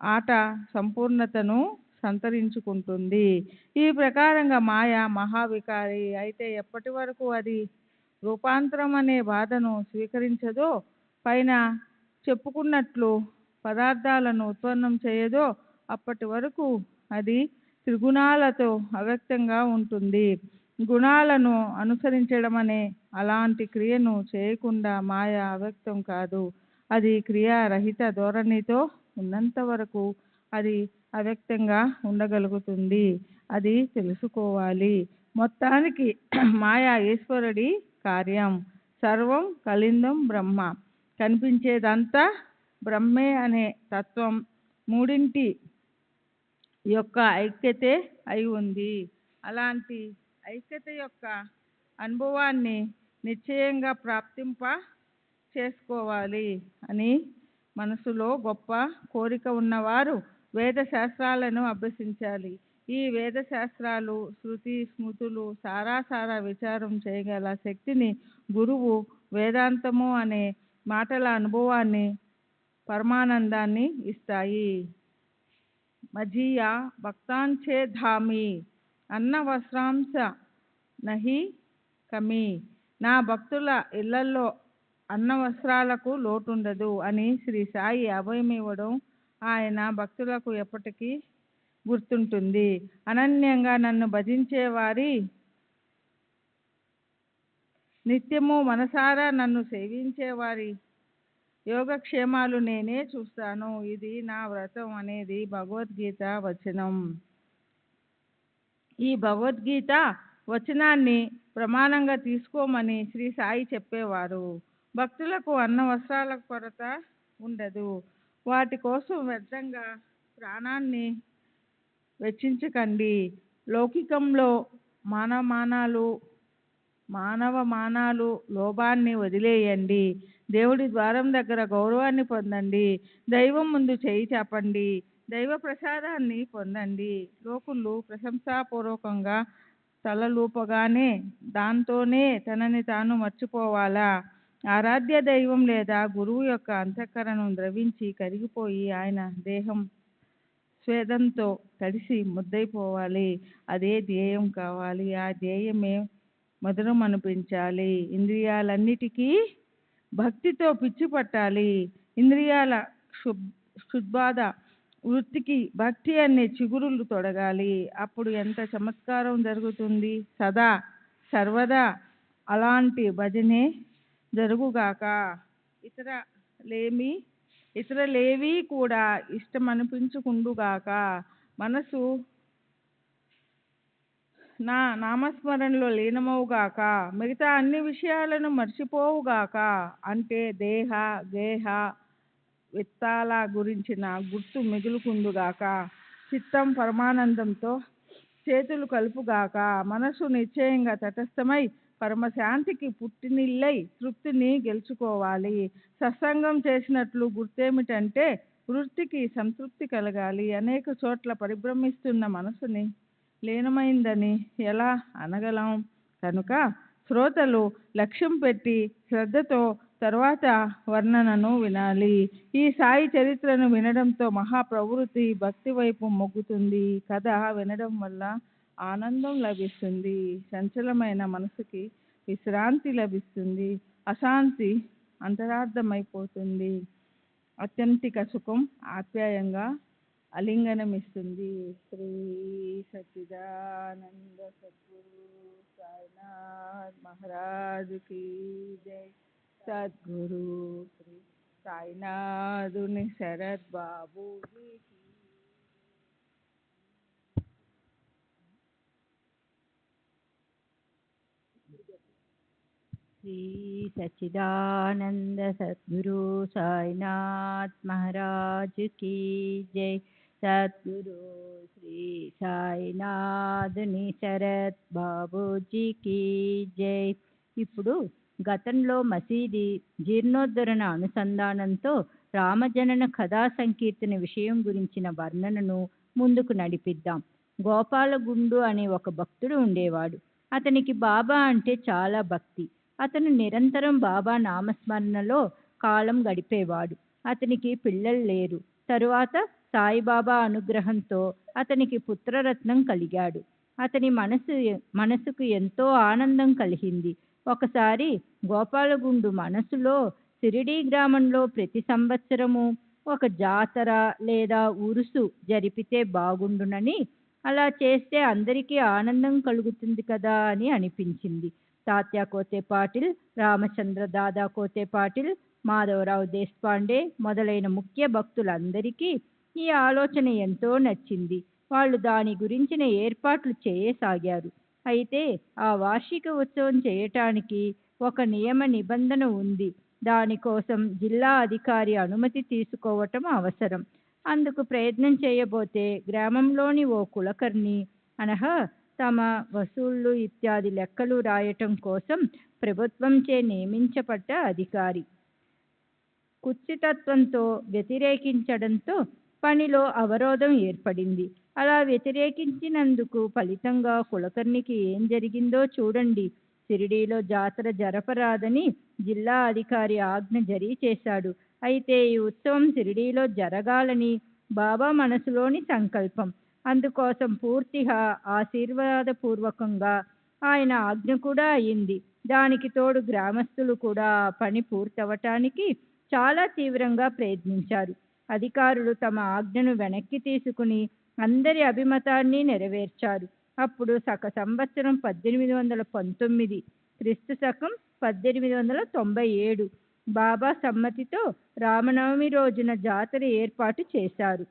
ఆట సంపూర్ణతను సంతరించుకుంటుంది. ఈ ప్రకారంగా మాయ మహావికారి అయితే ఎప్పటి వరకు అది రూపాంతరం అనే బాధను స్వీకరించదో, పైన చెప్పుకున్నట్లు పదార్థాలను ఉత్పన్నం చేయదో అప్పటి వరకు అది త్రిగుణాలతో అవ్యక్తంగా ఉంటుంది. గుణాలను అనుసరించడం అనే అలాంటి క్రియను చేయకుండా మాయ అవ్యక్తం కాదు. అది క్రియారహిత ధోరణితో ఉన్నంత వరకు అది అవ్యక్తంగా ఉండగలుగుతుంది. అది తెలుసుకోవాలి. మొత్తానికి మాయ ఈశ్వరుడి కార్యం. సర్వం కలిందం బ్రహ్మ. కనిపించేదంతా బ్రహ్మే అనే తత్వం మూడింటి యొక్క ఐక్యతే అయి ఉంది. అలాంటి ఐక్యత యొక్క అనుభవాన్ని నిశ్చయంగా ప్రాప్తింప చేసుకోవాలి అని మనసులో గొప్ప కోరిక ఉన్నవారు వేద శాస్త్రాలను అభ్యసించాలి. ఈ వేద శాస్త్రాలు, శృతి, స్మృతులు సారా విచారం చేయగల శక్తిని గురువు వేదాంతము అనే మాటల అనుభవాన్ని, పరమానందాన్ని ఇస్తాయి. మజీయ భక్తాంచే ధామి అన్న వస్త్రాంశ నహి కమి. నా భక్తుల ఇళ్లలో అన్న వస్త్రాలకు లోటుండదు అని శ్రీ సాయి అభయమివ్వడం ఆయన భక్తులకు ఎప్పటికీ గుర్తుంటుంది. అనన్యంగా నన్ను భజించే వారి నిత్యము మనసారా నన్ను సేవించే వారి యోగక్షేమాలు నేనే చూస్తాను. ఇది నా వ్రతం అనేది భగవద్గీత వచనం. ఈ భగవద్గీత వచనాన్ని ప్రమాణంగా తీసుకోమని శ్రీ సాయి చెప్పేవారు. భక్తులకు అన్న వస్త్రాల కొరత ఉండదు. వాటి కోసం వ్యర్థంగా ప్రాణాన్ని వెచ్చించకండి. లౌకికంలో మానవమానాలు లోభాన్ని వదిలేయండి. దేవుడి ద్వారం దగ్గర గౌరవాన్ని పొందండి. దైవం ముందు చేయి చాపండి. దైవ ప్రసాదాన్ని పొందండి. లోకులు ప్రశంసాపూర్వకంగా తలలూపగానే దాంతోనే తనని తాను మర్చిపోవాలా? ఆరాధ్య దైవం లేదా గురువు యొక్క అంతఃకరణం ద్రవించి కరిగిపోయి ఆయన దేహం స్వేదంతో తడిసి ముద్దైపోవాలి. అదే ధ్యేయం కావాలి. ఆ ధ్యేయమే మధురం అనిపించాలి. ఇంద్రియాలన్నిటికీ భక్తితో పిచ్చి పట్టాలి. ఇంద్రియాల క్షుద్బాధ వృత్తికి భక్తి అనే చిగురులు తొడగాలి. అప్పుడు ఎంత చమత్కారం జరుగుతుంది. సదా సర్వదా అలాంటి భజనే జరుగుగాక. ఇతరలేవి కూడా ఇష్టమనిపించుకుండుగాక. మనసు నా నామస్మరణలో లీనమవుగాక. మిగతా అన్ని విషయాలను మర్చిపోవుగాక. అంటే దేహ గేహ విత్తాల గురించిన గుర్తు మిగులుకుందుగాక. చిత్తం పరమానందంతో చేతులు కలుపుగాక. మనసు నిశ్చయంగా తటస్థమై పరమశాంతికి పుట్టినిల్లై తృప్తిని గెలుచుకోవాలి. సత్సంగం చేసినట్లు గుర్తేమిటంటే వృత్తికి సంతృప్తి కలగాలి. అనేక చోట్ల పరిభ్రమిస్తున్న మనసుని లీనమైందని ఎలా అనగలం? కనుక శ్రోతలు లక్ష్యం పెట్టి శ్రద్ధతో తర్వాత వర్ణనను వినాలి. ఈ సాయి చరిత్రను వినడంతో మహాప్రవృత్తి భక్తి వైపు మొగ్గుతుంది. కథ వినడం వల్ల ఆనందం లభిస్తుంది. చంచలమైన మనసుకి విశ్రాంతి లభిస్తుంది. అశాంతి అంతరార్థమైపోతుంది. అత్యంతిక సుఖం ఆప్యాయంగా అలింగనమిస్తుంది. శ్రీ సచ్చిదానంద సద్గురు సాయినాథ్ మహారాజ్ కీ జై. సద్గురు శ్రీ సాయినాథుని శరత్ బాబూజీ కీ. శ్రీ సచ్చిదానంద సద్గురు సాయినాథ్ మహారాజ్ కీ జై. సద్గురు శ్రీ సాయినాథుని శరత్ బాబూజీ కీ జై. ఇప్పుడు గతంలో మసీది జీర్ణోద్ధరణ అనుసంధానంతో రామజనన కథా సంకీర్తన విషయం గురించిన వర్ణనను ముందుకు నడిపిద్దాం. గోపాలగుండు అనే ఒక భక్తుడు ఉండేవాడు. అతనికి బాబా అంటే చాలా భక్తి. అతను నిరంతరం బాబా నామస్మరణలో కాలం గడిపేవాడు. అతనికి పిల్లలు లేరు. తరువాత సాయిబాబా అనుగ్రహంతో అతనికి పుత్రరత్నం కలిగాడు. అతని మనసుకు ఎంతో ఆనందం కలిగింది. ఒకసారి గోపాలగుండు మనసులో సిరిడి గ్రామంలో ప్రతి సంవత్సరము ఒక జాతర లేదా ఉరుసు జరిపితే బాగుండునని, అలా చేస్తే అందరికీ ఆనందం కలుగుతుంది కదా అని అనిపించింది. తాత్యా కోతే పాటిల్, రామచంద్ర దాదా కోతే పాటిల్, మాధవరావు దేశపాండే మొదలైన ముఖ్య భక్తులందరికీ ఈ ఆలోచన ఎంతో నచ్చింది. వాళ్ళు దాని గురించిన ఏర్పాట్లు చేయసాగారు. అయితే ఆ వార్షిక ఉత్సవం చేయటానికి ఒక నియమ నిబంధన ఉంది. దానికోసం జిల్లా అధికారి అనుమతి తీసుకోవటం అవసరం. అందుకు ప్రయత్నం చేయబోతే గ్రామంలోని ఓ కులకర్ణి అనగా తమ వసూళ్లు ఇత్యాది లెక్కలు రాయటం కోసం ప్రభుత్వంచే నియమించబడ్డ అధికారి కుత్సితత్వంతో వ్యతిరేకించడంతో పనిలో అవరోధం ఏర్పడింది. అలా వ్యతిరేకించినందుకు ఫలితంగా కులకర్ణికి ఏం జరిగిందో చూడండి. షిరిడీలో జాతర జరపరాదని జిల్లా అధికారి ఆజ్ఞ జారీ చేశాడు. అయితే ఈ ఉత్సవం షిరిడీలో జరగాలని బాబా మనసులోని సంకల్పం. అందుకోసం పూర్తిగా ఆశీర్వాదపూర్వకంగా ఆయన ఆజ్ఞ కూడా అయింది. దానికి తోడు గ్రామస్తులు కూడా ఆ పని పూర్తవటానికి చాలా తీవ్రంగా ప్రయత్నించారు. అధికారులు తమ ఆజ్ఞను వెనక్కి తీసుకుని అందరి అభిమతాన్ని నెరవేర్చారు. అప్పుడు సంవత్సరం 1819 క్రీస్తు శకం 1897 బాబా సమ్మతితో రామనవమి రోజున జాతర ఏర్పాటు చేశారు.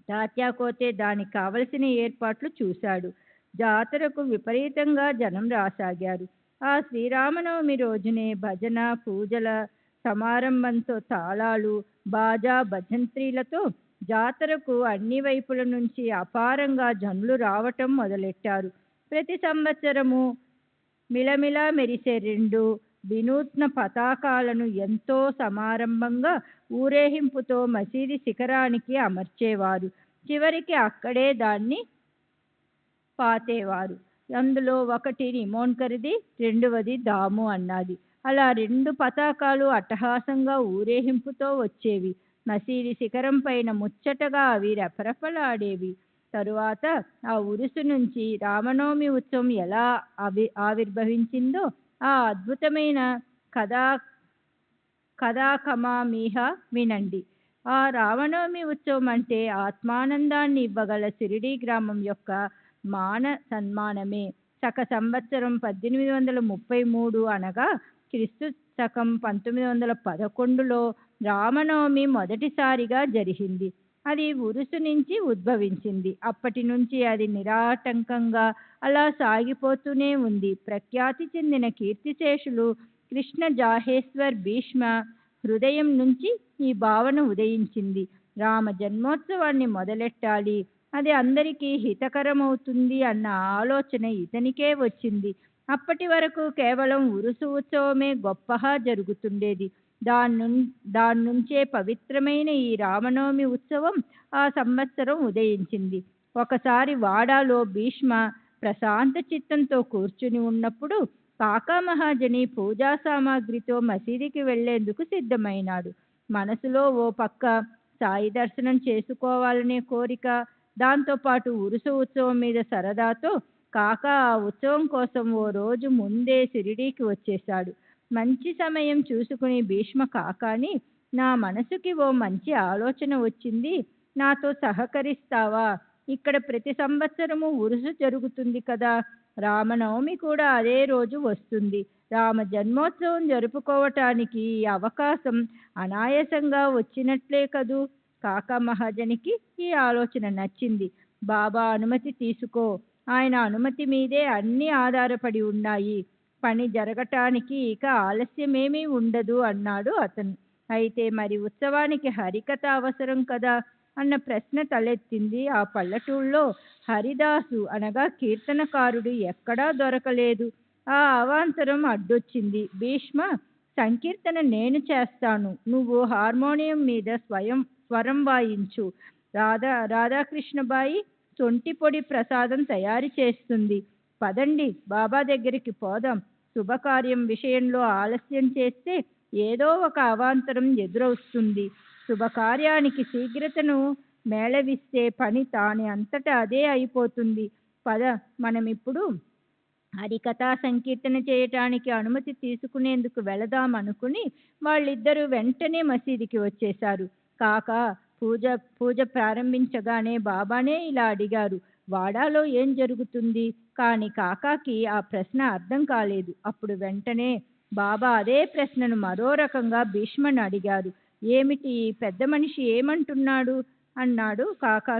తాత్యాకోతే దానికి కావలసిన ఏర్పాట్లు చూశాడు. జాతరకు విపరీతంగా జనం రాసాగారు. ఆ శ్రీరామనవమి రోజునే భజన పూజల సమారంభంతో తాళాలు బాజా భజంత్రీలతో జాతరకు అన్ని వైపుల నుంచి అపారంగా జనులు రావటం మొదలెట్టారు. ప్రతి సంవత్సరము మిలమిలా మెరిసే 2 వినూత్న పతాకాలను ఎంతో సమారంభంగా ఊరేగింపుతో మసీది శిఖరానికి అమర్చేవారు. చివరికి అక్కడే దాన్ని పాతేవారు. అందులో ఒకటి నిమోన్కర్ది, రెండవది దాము అన్నది. అలా 2 పతాకాలు అట్టహాసంగా ఊరేగింపుతో వచ్చేవి. మసీది శిఖరం పైన ముచ్చటగా అవి రెపరెపలాడేవి. తరువాత ఆ ఉరుసు నుంచి రామనవమి ఉత్సవం ఎలా ఆవిర్భవించిందో ఆ అద్భుతమైన కథాకమామీహ వినండి. ఆ రామనవమి ఉత్సవం అంటే ఆత్మానందాన్ని ఇవ్వగల షిరిడీ గ్రామం యొక్క మాన సన్మానమే. సంవత్సరం 1833 అనగా క్రీస్తు శకం 1911లో రామనవమి మొదటిసారిగా జరిగింది. అది ఉరుసు నుంచి ఉద్భవించింది. అప్పటి నుంచి అది నిరాటంకంగా అలా సాగిపోతూనే ఉంది. ప్రఖ్యాతి చెందిన కీర్తిశేషులు కృష్ణ జాహేశ్వర్ భీష్మ హృదయం నుంచి ఈ భావన ఉదయించింది. రామ జన్మోత్సవాన్ని మొదలెట్టాలి, అది అందరికీ హితకరమవుతుంది అన్న ఆలోచన ఇతనికే వచ్చింది. అప్పటి వరకు కేవలం ఉరుసు ఉత్సవమే గొప్పగా జరుగుతుండేది. దాని నుంచే పవిత్రమైన ఈ రామనవమి ఉత్సవం ఆ సంవత్సరం ఉదయించింది. ఒకసారి వాడాలో భీష్మ ప్రశాంత చిత్తంతో కూర్చుని ఉన్నప్పుడు కాకా మహాజని పూజా సామాగ్రితో మసీదుకి వెళ్లేందుకు సిద్ధమైనాడు. మనసులో ఓ పక్క సాయి దర్శనం చేసుకోవాలనే కోరిక, దాంతోపాటు ఉరుసు ఉత్సవం మీద సరదాతో కాకా ఆ ఉత్సవం కోసం ఓ రోజు ముందే షిరిడీకి వచ్చేశాడు. మంచి సమయం చూసుకుని భీష్మ కాకాని, నా మనసుకి ఓ మంచి ఆలోచన వచ్చింది, నాతో సహకరిస్తావా? ఇక్కడ ప్రతి సంవత్సరము ఉరుసు జరుగుతుంది కదా, రామనవమి కూడా అదే రోజు వస్తుంది. రామ జన్మోత్సవం జరుపుకోవటానికి ఈ అవకాశం అనాయాసంగా వచ్చినట్లే కదూ. కాకా మహాజనికి ఈ ఆలోచన నచ్చింది. బాబా అనుమతి తీసుకో, ఆయన అనుమతి మీదే అన్నీ ఆధారపడి ఉన్నాయి. పని జరగటానికి ఇక ఆలస్యమేమీ ఉండదు అన్నాడు అతను. అయితే మరి ఉత్సవానికి హరికథ అవసరం కదా అన్న ప్రశ్న తలెత్తింది. ఆ పల్లెటూళ్ళలో హరిదాసు అనగా కీర్తనకారుడు ఎక్కడా దొరకలేదు. ఆ అవాంతరం అడ్డొచ్చింది. భీష్మ, సంకీర్తన నేను చేస్తాను, నువ్వు హార్మోనియం మీద స్వరం వాయించు. రాధాకృష్ణబాయి సొంటి పొడి ప్రసాదం తయారు చేస్తుంది. పదండి బాబా దగ్గరికి పోదాం. శుభకార్యం విషయంలో ఆలస్యం చేస్తే ఏదో ఒక అవాంతరం ఎదురొస్తుంది. శుభకార్యానికి శీఘ్రతను మేళవిస్తే పని తాని అంతటా అదే అయిపోతుంది. పద, మనమిప్పుడు హరికథా సంకీర్తన చేయటానికి అనుమతి తీసుకునేందుకు వెళదామనుకుని వాళ్ళిద్దరూ వెంటనే మసీదుకి వచ్చేశారు. కాకా పూజ ప్రారంభించగానే బాబానే ఇలా అడిగారు, వాడాలో ఏం జరుగుతుంది? కానీ కాకాకి ఆ ప్రశ్న అర్థం కాలేదు. అప్పుడు వెంటనే బాబా అదే ప్రశ్నను మరో రకంగా భీష్మను అడిగారు. ఏమిటి, పెద్ద మనిషి ఏమంటున్నాడు అన్నాడు కాకా.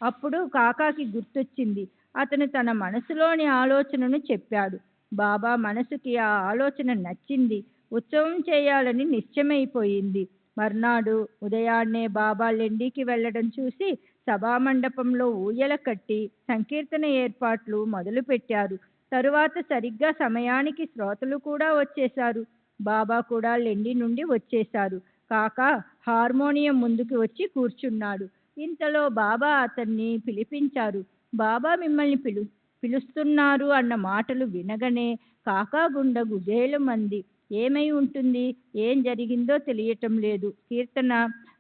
అప్పుడు కాకాకి గుర్తొచ్చింది. అతను తన మనసులోని ఆలోచనను చెప్పాడు. బాబా మనసుకి ఆ ఆలోచన నచ్చింది. ఉత్సవం చేయాలని నిశ్చయమైపోయింది. మర్నాడు ఉదయాన్నే బాబా లెండికి వెళ్ళడం చూసి సభామండపంలో ఊయల కట్టి సంకీర్తన ఏర్పాట్లు మొదలుపెట్టారు. తరువాత సరిగ్గా సమయానికి శ్రోతలు కూడా వచ్చేశారు. బాబా కూడా లెండి నుండి వచ్చేశారు. కాకా హార్మోనియం ముందుకు వచ్చి కూర్చున్నాడు. ఇంతలో బాబా అతన్ని పిలిపించారు. బాబా మిమ్మల్ని పిలుస్తున్నారు అన్న మాటలు వినగనే కాకా గుండె గుబేలమంది. ఏమై ఉంటుంది, ఏం జరిగిందో తెలియటం లేదు. కీర్తన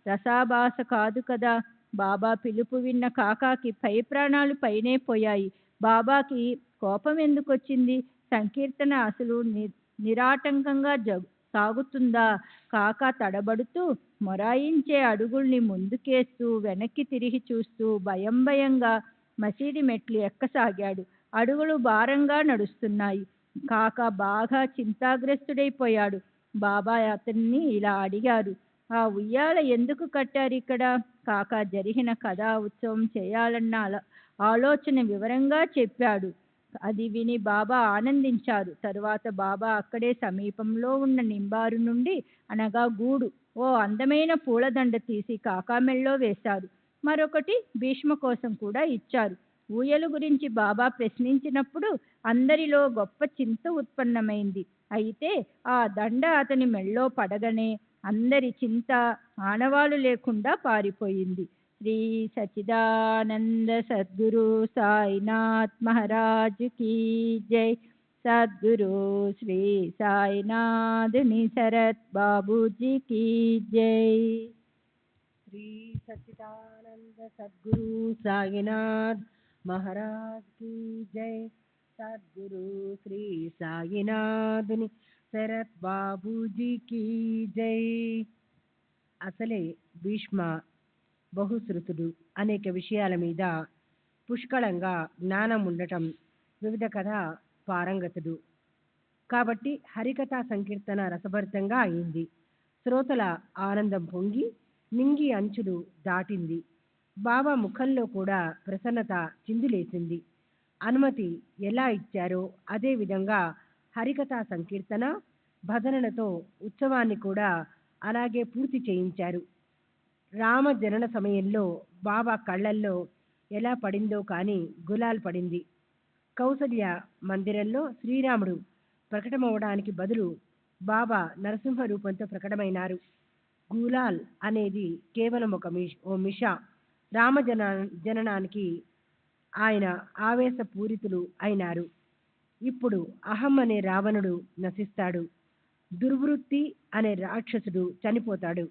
రసాభాస కాదు కదా. బాబా పిలుపు విన్న కాకాకి పై ప్రాణాలు పైనే పోయాయి. బాబాకి కోపం ఎందుకొచ్చింది? సంకీర్తన అసలు నిరాటంకంగా సాగుతుందా? కాక తడబడుతూ మొరాయించే అడుగుల్ని ముందుకేస్తూ వెనక్కి తిరిగి చూస్తూ భయం భయంగా మసీది మెట్లు ఎక్కసాగాడు. అడుగులు భారంగా నడుస్తున్నాయి. కాక బాగా చింతాగ్రస్తుడైపోయాడు. బాబా అతన్ని ఇలా అడిగారు, ఆ ఉయ్యాల ఎందుకు కట్టారు ఇక్కడ? కాక జరిగిన కథా ఉత్సవం చేయాలన్న ఆలోచన వివరంగా చెప్పాడు. అది విని బాబా ఆనందించారు. తరువాత బాబా అక్కడే సమీపంలో ఉన్న నింబారు నుండి, అనగా గూడు, ఓ అందమైన పూలదండ తీసి కాకా మెళ్ళో వేశారు. మరొకటి భీష్మ కోసం కూడా ఇచ్చారు. ఊయలు గురించి బాబా ప్రశ్నించినప్పుడు అందరిలో గొప్ప చింత ఉత్పన్నమైంది. అయితే ఆ దండ అతని మెళ్ళో పడగానే అందరి చింత ఆనవాలు లేకుండా పారిపోయింది. శ్రీ సచ్చిదానంద సద్గురు సాయినాథ్ మహారాజ్ కీ జై. సద్గురు శ్రీ సాయినాథుని శరత్ బాబూజీ కీ జై. శ్రీ సచ్చిదానంద సద్గురు సాయినాథ్ మహారాజ్ కీ జై. సద్గురు శ్రీ సాయినాథుని శరత్ బాబూజీ కీ జై. అసలే భీష్మ బహుశ్రుతుడు, అనేక విషయాల మీద పుష్కళంగా జ్ఞానం ఉండటం, వివిధ కథ పారంగతుడు కాబట్టి హరికథా సంకీర్తన రసభరితంగా అయింది. శ్రోతల ఆనందం పొంగి నింగి అంచులు దాటింది. బాబా ముఖంలో కూడా ప్రసన్నత చిందులేసింది. అనుమతి ఎలా ఇచ్చారో అదే విధంగా హరికథా సంకీర్తన భజనలతో ఉత్సవాన్ని కూడా అలాగే పూర్తి చేయించారు. రామ జనన సమయంలో బాబా కళ్ళల్లో ఎలా పడిందో కానీ గులాల్ పడింది. కౌసల్య మందిరంలో శ్రీరాముడు ప్రకటమవడానికి బదులు బాబా నరసింహ రూపంతో ప్రకటమైనారు. గులాల్ అనేది కేవలం ఓ మిషా. రామ జననానికి ఆయన ఆవేశపూరితులు అయినారు. ఇప్పుడు అహం అనే రావణుడు నశిస్తాడు. దుర్వృత్తి అనే రాక్షసుడు చనిపోతాడు.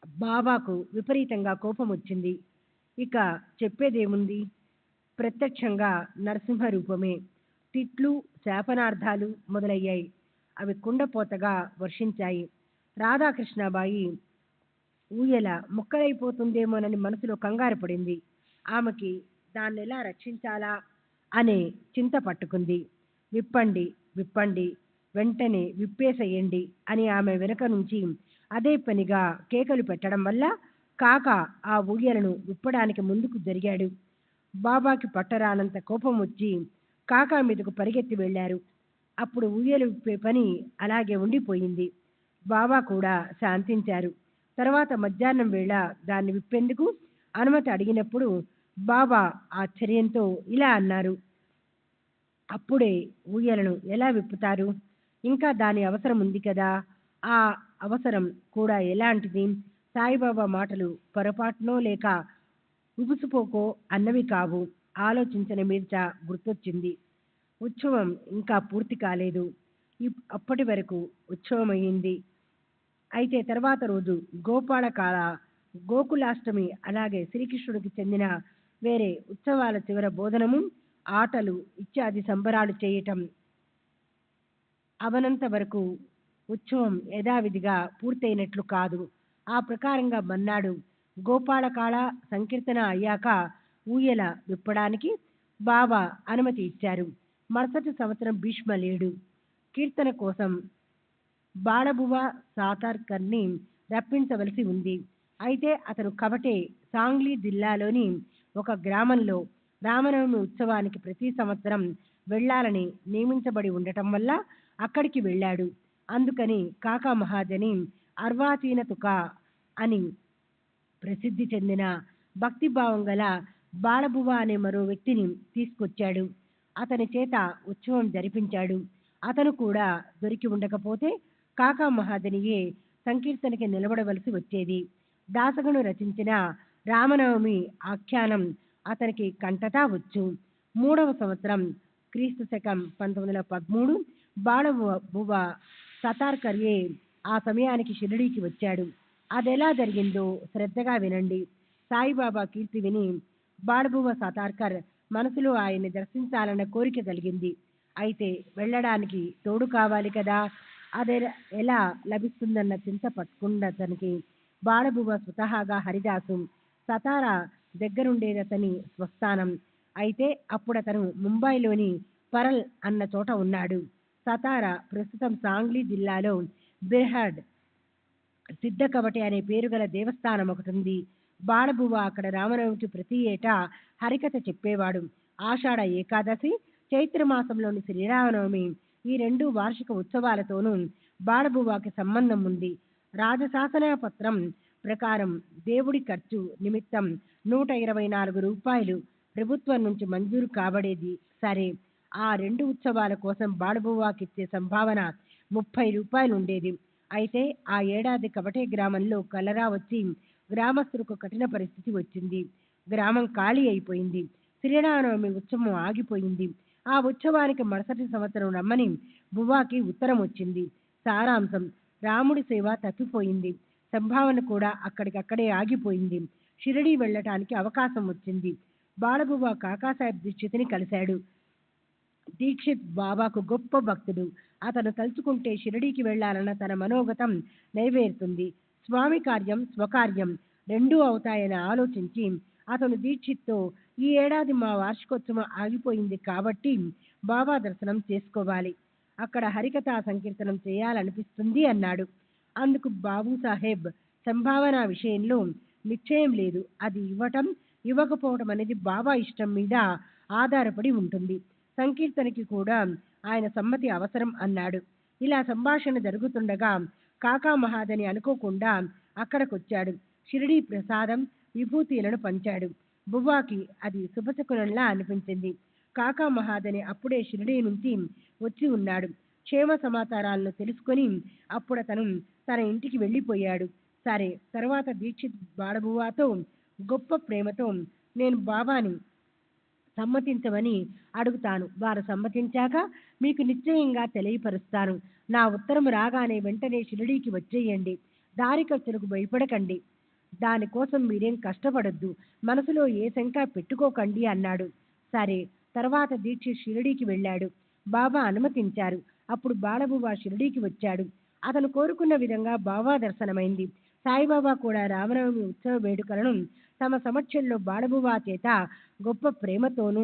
బాబాకు విపరీతంగా కోపం వచ్చింది. ఇక చెప్పేదేముంది? ప్రత్యక్షంగా నరసింహ రూపమే. తిట్లు, శాపనార్థాలు మొదలయ్యాయి. అవి కుండపోతగా వర్షించాయి. రాధాకృష్ణబాయి ఊయల ముక్కలైపోతుందేమోనని మనసులో కంగారు పడింది. ఆమెకి దాన్నెలా రక్షించాలా అనే చింత పట్టుకుంది. విప్పండి విప్పండి, వెంటనే విప్పేసేయండి అని ఆమె వెనుక నుంచి అదే పనిగా కేకలు పెట్టడం వల్ల కాక ఆ ఊయలను విప్పడానికి ముందుకు జరిగాడు. బాబాకి పట్టరానంత కోపం వచ్చి కాకా మీదకు పరిగెత్తి వెళ్ళారు. అప్పుడు ఊయలు విప్పే పని అలాగే ఉండిపోయింది. బాబా కూడా శాంతించారు. తర్వాత మధ్యాహ్నం వేళ దాన్ని విప్పేందుకు అనుమతి అడిగినప్పుడు బాబా ఆశ్చర్యంతో ఇలా అన్నారు, అప్పుడే ఊయలను ఎలా విప్పుతారు? ఇంకా దాని అవసరం ఉంది కదా. ఆ అవసరం కూడా ఎలాంటిది? సాయిబాబా మాటలు పొరపాటునో లేక ఉబుసుపోకో అన్నవి కావు. ఆలోచించని మీర్చ గుర్తొచ్చింది. ఉత్సవం ఇంకా పూర్తి కాలేదు. అప్పటి వరకు ఉత్సవం అయ్యింది. అయితే తర్వాత రోజు గోపాలకాల, గోకులాష్టమి, అలాగే శ్రీకృష్ణుడికి చెందిన వేరే ఉత్సవాల చివర బోధనము, ఆటలు ఇత్యాది సంబరాలు చేయటం అవనంత వరకు ఉత్సవం యథావిధిగా పూర్తయినట్లు కాదు. ఆ ప్రకారంగా మన్నాడు గోపాలకాళ సంకీర్తన అయ్యాక ఊయల విప్పడానికి బాబా అనుమతి ఇచ్చారు. మరుసటి సంవత్సరం భీష్మ లేడు. కీర్తన కోసం బాలబువ సాతార్కర్ని రప్పించవలసి ఉంది. అయితే అతను కవటే, సాంగ్లీ జిల్లాలోని ఒక గ్రామంలో రామనవమి ఉత్సవానికి ప్రతి సంవత్సరం వెళ్లాలని నియమించబడి ఉండటం వల్ల అక్కడికి వెళ్ళాడు. అందుకని కాకా మహాజని అర్వాచీన తుకా అని ప్రసిద్ధి చెందిన భక్తిభావం గల బాలబువ అనే మరో వ్యక్తిని తీసుకొచ్చాడు. అతని చేత ఉత్సవం జరిపించాడు. అతను కూడా దొరికి ఉండకపోతే కాకా మహాజనియే సంకీర్తనకి నిలబడవలసి వచ్చేది. దాసగను రచించిన రామనవమి ఆఖ్యానం అతనికి కంటతా వచ్చు. 3వ సంవత్సరం క్రీస్తు శకం 1913 బాలబువ సతార్కర్యే ఆ సమయానికి షిరిడీకి వచ్చాడు. అదెలా జరిగిందో శ్రద్ధగా వినండి. సాయిబాబా కీర్తి విని బాలబువ సతార్కర్ మనసులో ఆయన్ని దర్శించాలన్న కోరిక కలిగింది. అయితే వెళ్ళడానికి తోడు కావాలి కదా, అదే ఎలా లభిస్తుందన్న చింత పట్టుకున్న అతనికి బాలబువ్వ స్వతహాగా హరిదాసు సతారా దగ్గరుండేది అతని స్వస్థానం. అయితే అప్పుడు అతను ముంబైలోని పరల్ అన్న చోట ఉన్నాడు. సతారా ప్రస్తుతం సాంగ్లీ జిల్లాలో బిర్హడ్ సిద్ధకవటి అనే పేరు గల దేవస్థానం ఒకటి ఉంది. బాలబువ్వ అక్కడ రామనవమికి ప్రతి ఏటా హరికథ చెప్పేవాడు. ఆషాఢ ఏకాదశి, చైత్ర మాసంలోని శ్రీరామనవమి ఈ రెండు వార్షిక ఉత్సవాలతోనూ బాలబువ్వకి సంబంధం ఉంది. రాజశాసన పత్రం ప్రకారం దేవుడి ఖర్చు నిమిత్తం 124 రూపాయలు ప్రభుత్వం నుంచి మంజూరు కాబడేది. సరే, ఆ రెండు ఉత్సవాల కోసం బాలబువ్వకిచ్చే సంభావన 30 రూపాయలు ఉండేది. అయితే ఆ ఏడాది కవటే గ్రామంలో కలరా వచ్చి గ్రామస్తులకు కఠిన పరిస్థితి వచ్చింది. గ్రామం ఖాళీ అయిపోయింది. శ్రీరామనవమి ఉత్సవం ఆగిపోయింది. ఆ ఉత్సవానికి మరుసటి సంవత్సరం రమ్మని బువ్వాకి ఉత్తరం వచ్చింది. సారాంశం: రాముడి సేవ తప్పిపోయింది. సంభావన కూడా అక్కడికక్కడే ఆగిపోయింది. షిరిడీ వెళ్ళటానికి అవకాశం వచ్చింది. బాలబువ్వ కాకాసాహెబ్ దీక్షిత్ని కలిశాడు. దీక్షిత్ బాబాకు గొప్ప భక్తుడు. అతను తలుచుకుంటే షిరిడీకి వెళ్లాలన్న తన మనోగతం నెరవేరుతుంది. స్వామి కార్యం స్వకార్యం రెండూ అవుతాయని ఆలోచించి అతను దీక్షిత్తో, ఈ ఏడాది మా వార్షికోత్సవం ఆగిపోయింది కాబట్టి బాబా దర్శనం చేసుకోవాలి, అక్కడ హరికథా సంకీర్తనం చేయాలనిపిస్తుంది అన్నాడు. అందుకు బాబు సాహెబ్, సంభావన విషయంలో నిశ్చయం లేదు. అది ఇవ్వటం ఇవ్వకపోవటం అనేది బాబా ఇష్టం మీద ఆధారపడి ఉంటుంది. సంకీర్తనకి కూడా ఆయన సమ్మతి అవసరం అన్నాడు. ఇలా సంభాషణ జరుగుతుండగా కాకా మహాదని అనుకోకుండా అక్కడికొచ్చాడు. షిరిడీ ప్రసాదం విభూతిలను పంచాడు. బువ్వాకి అది శుభశకునంలా అనిపించింది. కాకా మహాదని అప్పుడే షిరిడీ నుంచి వచ్చి ఉన్నాడు. క్షేమ సమాచారాలను తెలుసుకొని అప్పుడతను తన ఇంటికి వెళ్ళిపోయాడు. సరే, తర్వాత దీక్షిత్ బాలబువ్వతో గొప్ప ప్రేమతో, నేను బాబాని సమ్మతించమని అడుగుతాను. వారు సమ్మతించాక మీకు నిశ్చయంగా తెలియపరుస్తాను. నా ఉత్తరం రాగానే వెంటనే షిరిడీకి వచ్చేయండి. దారి ఖర్చులకు భయపడకండి. దానికోసం మీరేం కష్టపడొద్దు. మనసులో ఏ శంక పెట్టుకోకండి అన్నాడు. సరే, తర్వాత దీక్షిత్ షిరిడీకి వెళ్ళాడు. బాబా అనుమతించారు. అప్పుడు బాలబువ్వ షిరిడీకి వచ్చాడు. అతను కోరుకున్న విధంగా బాబా దర్శనమైంది. సాయిబాబా కూడా రామనవమి ఉత్సవ వేడుకలను తమ సమక్షంలో బాలబువ్వ చేత గొప్ప ప్రేమతోనూ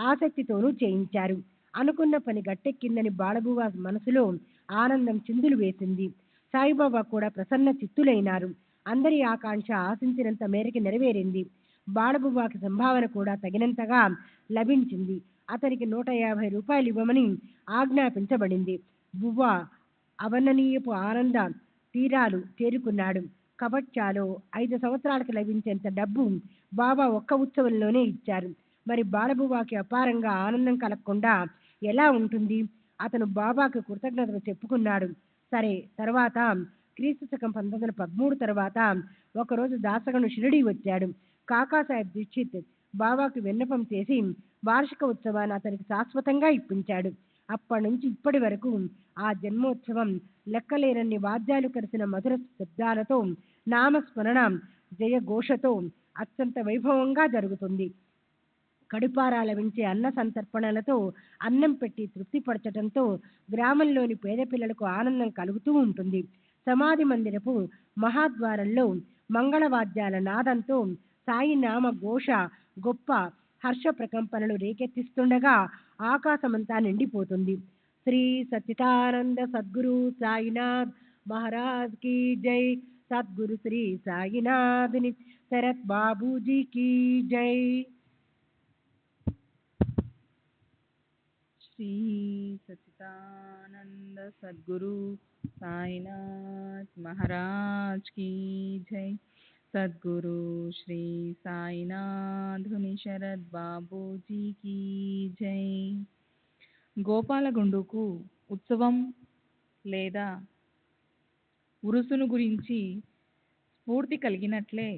ఆసక్తితోనూ చేయించారు. అనుకున్న పని గట్టెక్కిందని బాలబువ్వ మనసులో ఆనందం చిందులు వేసింది. సాయిబాబా కూడా ప్రసన్న చిత్తులైనారు. అందరి ఆకాంక్ష ఆశించినంత మేరకు నెరవేరింది. బాలబువ్వకి సంభావన కూడా తగినంతగా లభించింది. అతనికి 150 రూపాయలు ఇవ్వమని ఆజ్ఞాపించబడింది. బువ్వ అవర్ణనీయపు ఆనంద తీరాలు చేరుకున్నాడు. కవచ్చాలో 5 సంవత్సరాలకు లభించేంత డబ్బు బాబా ఒక్క ఉత్సవంలోనే ఇచ్చారు. మరి బాలబువ్వకి అపారంగా ఆనందం కలగకుండా ఎలా ఉంటుంది? అతను బాబాకు కృతజ్ఞతలు చెప్పుకున్నాడు. సరే, తర్వాత క్రీస్తు శకం 1913 తర్వాత ఒకరోజు దాసగను షిరిడీ వచ్చాడు. కాకాసాహెబ్ దీక్షిత్ బాబాకు విన్నపం చేసి వార్షిక ఉత్సవాన్ని అతనికి శాశ్వతంగా ఇప్పించాడు. అప్పటి నుంచి ఇప్పటి వరకు ఆ జన్మోత్సవం లెక్కలేనన్ని వాద్యాలు కలిసిన మధుర శబ్దాలతో, నామస్మరణ జయఘోషతో అత్యంత వైభవంగా జరుగుతుంది. కడుపారా లభించే అన్న సంతర్పణలతో అన్నం పెట్టి తృప్తిపరచడంతో గ్రామంలోని పేద పిల్లలకు ఆనందం కలుగుతూ ఉంటుంది. సమాధి మందిరపు మహాద్వారంలో మంగళవాద్యాల నాదంతో సాయి నామ ఘోష గొప్ప హర్ష ప్రకంపనలు రేకెత్తిస్తుండగా ఆకాశమంతా నిండిపోతుంది. శ్రీ సచ్చిదానంద సద్గురు సాయినాథ్ మహారాజ్ కీ జై. సద్గురు శ్రీ సాయినాథ్ శరత్ బాబూజీ కీ జై. శ్రీ సచ్చిదానంద సద్గురు సాయినాథ్ మహారాజ్ కీ జై. సద్గురు శ్రీ సాయినాథుని శరత్ బాబూజీ కీ జై. గోపాలగుండుకు ఉత్సవం లేదా ఉరుసును గురించి స్ఫూర్తి కలిగినట్లే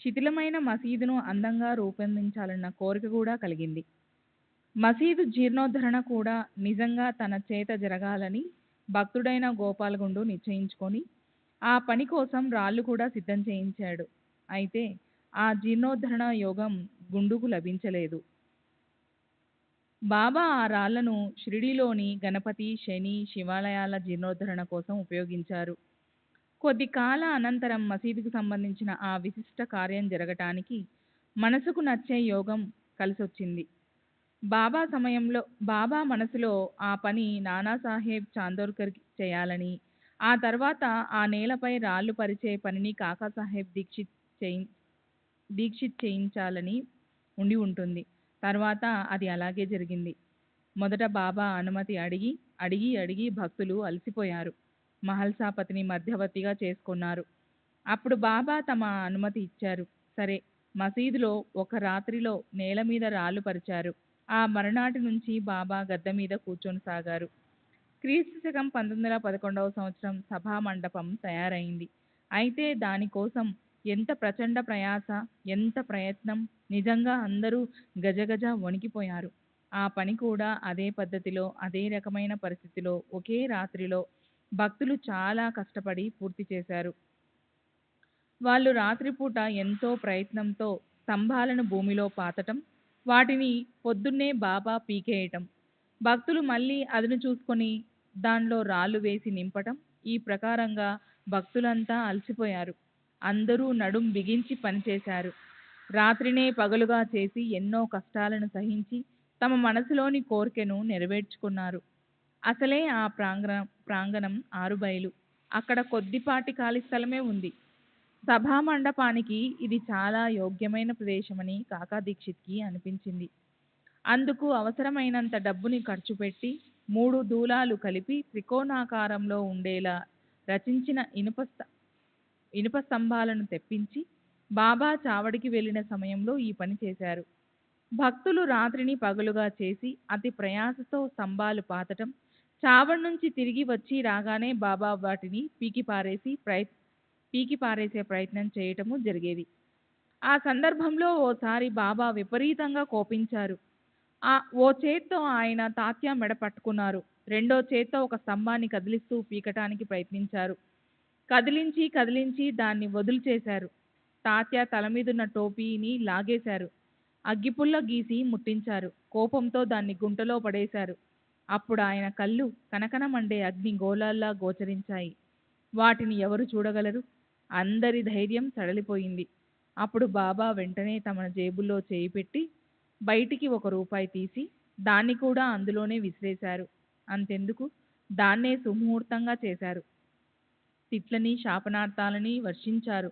శిథిలమైన మసీదును అందంగా రూపొందించాలన్న కోరిక కూడా కలిగింది. మసీదు జీర్ణోద్ధరణ కూడా నిజంగా తన చేత జరగాలని భక్తుడైన గోపాలగుండు నిశ్చయించుకొని ఆ పని కోసం రాళ్ళు కూడా సిద్ధం చేయించాడు. అయితే ఆ జీర్ణోద్ధరణ యోగం గుండుకు లభించలేదు. బాబా ఆ రాళ్లను షిరిడీలోని గణపతి, శని, శివాలయాల జీర్ణోద్ధరణ కోసం ఉపయోగించారు. కొద్ది కాల అనంతరం మసీదుకు సంబంధించిన ఆ విశిష్ట కార్యం జరగటానికి మనసుకు నచ్చే యోగం కలిసొచ్చింది. బాబా మనసులో ఆ పని నానాసాహెబ్ చాందోర్కర్ చేయాలని, ఆ తర్వాత ఆ నేలపై రాళ్లు పరిచే పనిని కాకాసాహెబ్ దీక్షిత్ చేయించాలని ఉండి ఉంటుంది. తర్వాత అది అలాగే జరిగింది. మొదట బాబా అనుమతి అడిగి అడిగి అడిగి భక్తులు అలసిపోయారు. మహల్సాపతిని మధ్యవర్తిగా చేసుకున్నారు. అప్పుడు బాబా తమ అనుమతి ఇచ్చారు. సరే, మసీదులో ఒక రాత్రిలో నేల మీద రాళ్లు పరిచారు. ఆ మరునాటి నుంచి బాబా గద్దె మీద కూర్చొనసాగారు. క్రీస్తు శకం 1911వ సంవత్సరం సభా మండపం తయారైంది. అయితే దానికోసం ఎంత ప్రచండ ప్రయాస, ఎంత ప్రయత్నం! నిజంగా అందరూ గజగజ వణికిపోయారు. ఆ పని కూడా అదే పద్ధతిలో, అదే రకమైన పరిస్థితిలో, ఒకే రాత్రిలో భక్తులు చాలా కష్టపడి పూర్తి చేశారు. వాళ్ళు రాత్రిపూట ఎంతో ప్రయత్నంతో స్తంభాలను భూమిలో పాతటం, వాటిని పొద్దున్నే బాబా పీకేయటం, భక్తులు మళ్ళీ అదును చూసుకొని దానిలో రాళ్ళు వేసి నింపటం, ఈ ప్రకారంగా భక్తులంతా అలసిపోయారు. అందరూ నడుం బిగించి పనిచేశారు. రాత్రినే పగలుగా చేసి ఎన్నో కష్టాలను సహించి తమ మనసులోని కోర్కెను నెరవేర్చుకున్నారు. అసలే ఆ ప్రాంగణం ఆరుబయలు. అక్కడ కొద్దిపాటి ఖాళీ స్థలమే ఉంది. సభా మండపానికి ఇది చాలా యోగ్యమైన ప్రదేశమని కాకా దీక్షిత్కి అనిపించింది. అందుకు అవసరమైనంత డబ్బుని ఖర్చు పెట్టి 3 దూలాలు కలిపి త్రికోణాకారంలో ఉండేలా రచించిన ఇనుప స్తంభాలను తెప్పించి బాబా చావడికి వెళ్ళిన సమయంలో ఈ పని చేశారు. భక్తులు రాత్రిని పగలుగా చేసి అతి ప్రయాసతో స్తంభాలు పాతటం, చావడి నుంచి తిరిగి వచ్చి రాగానే బాబా వాటిని పీకి పారేసే ప్రయత్నం చేయటము జరిగేది. ఆ సందర్భంలో ఓసారి బాబా విపరీతంగా కోపించారు. ఓ చేత్తో ఆయన తాత్య మెడ పట్టుకున్నారు. రెండో చేత్తో ఒక స్తంభాన్ని కదిలిస్తూ పీకటానికి ప్రయత్నించారు. కదిలించి దాన్ని వదులు చేశారు. తాత్య తల మీదున్న టోపీని లాగేశారు. అగ్గిపుల్ల గీసి ముట్టించారు. కోపంతో దాన్ని గుంటలో పడేశారు. అప్పుడు ఆయన కళ్ళు కనకనమండే అగ్ని గోళాల్లా గోచరించాయి. వాటిని ఎవరు చూడగలరు? అందరి ధైర్యం సడలిపోయింది. అప్పుడు బాబా వెంటనే తమ జేబుల్లో చేయి పెట్టి బయటికి ₹1 తీసి దాన్ని కూడా అందులోనే విసిరేశారు. అంతెందుకు, దాన్నే సుముహూర్తంగా చేశారు. తిట్లని, శాపనార్థాలని వర్షించారు.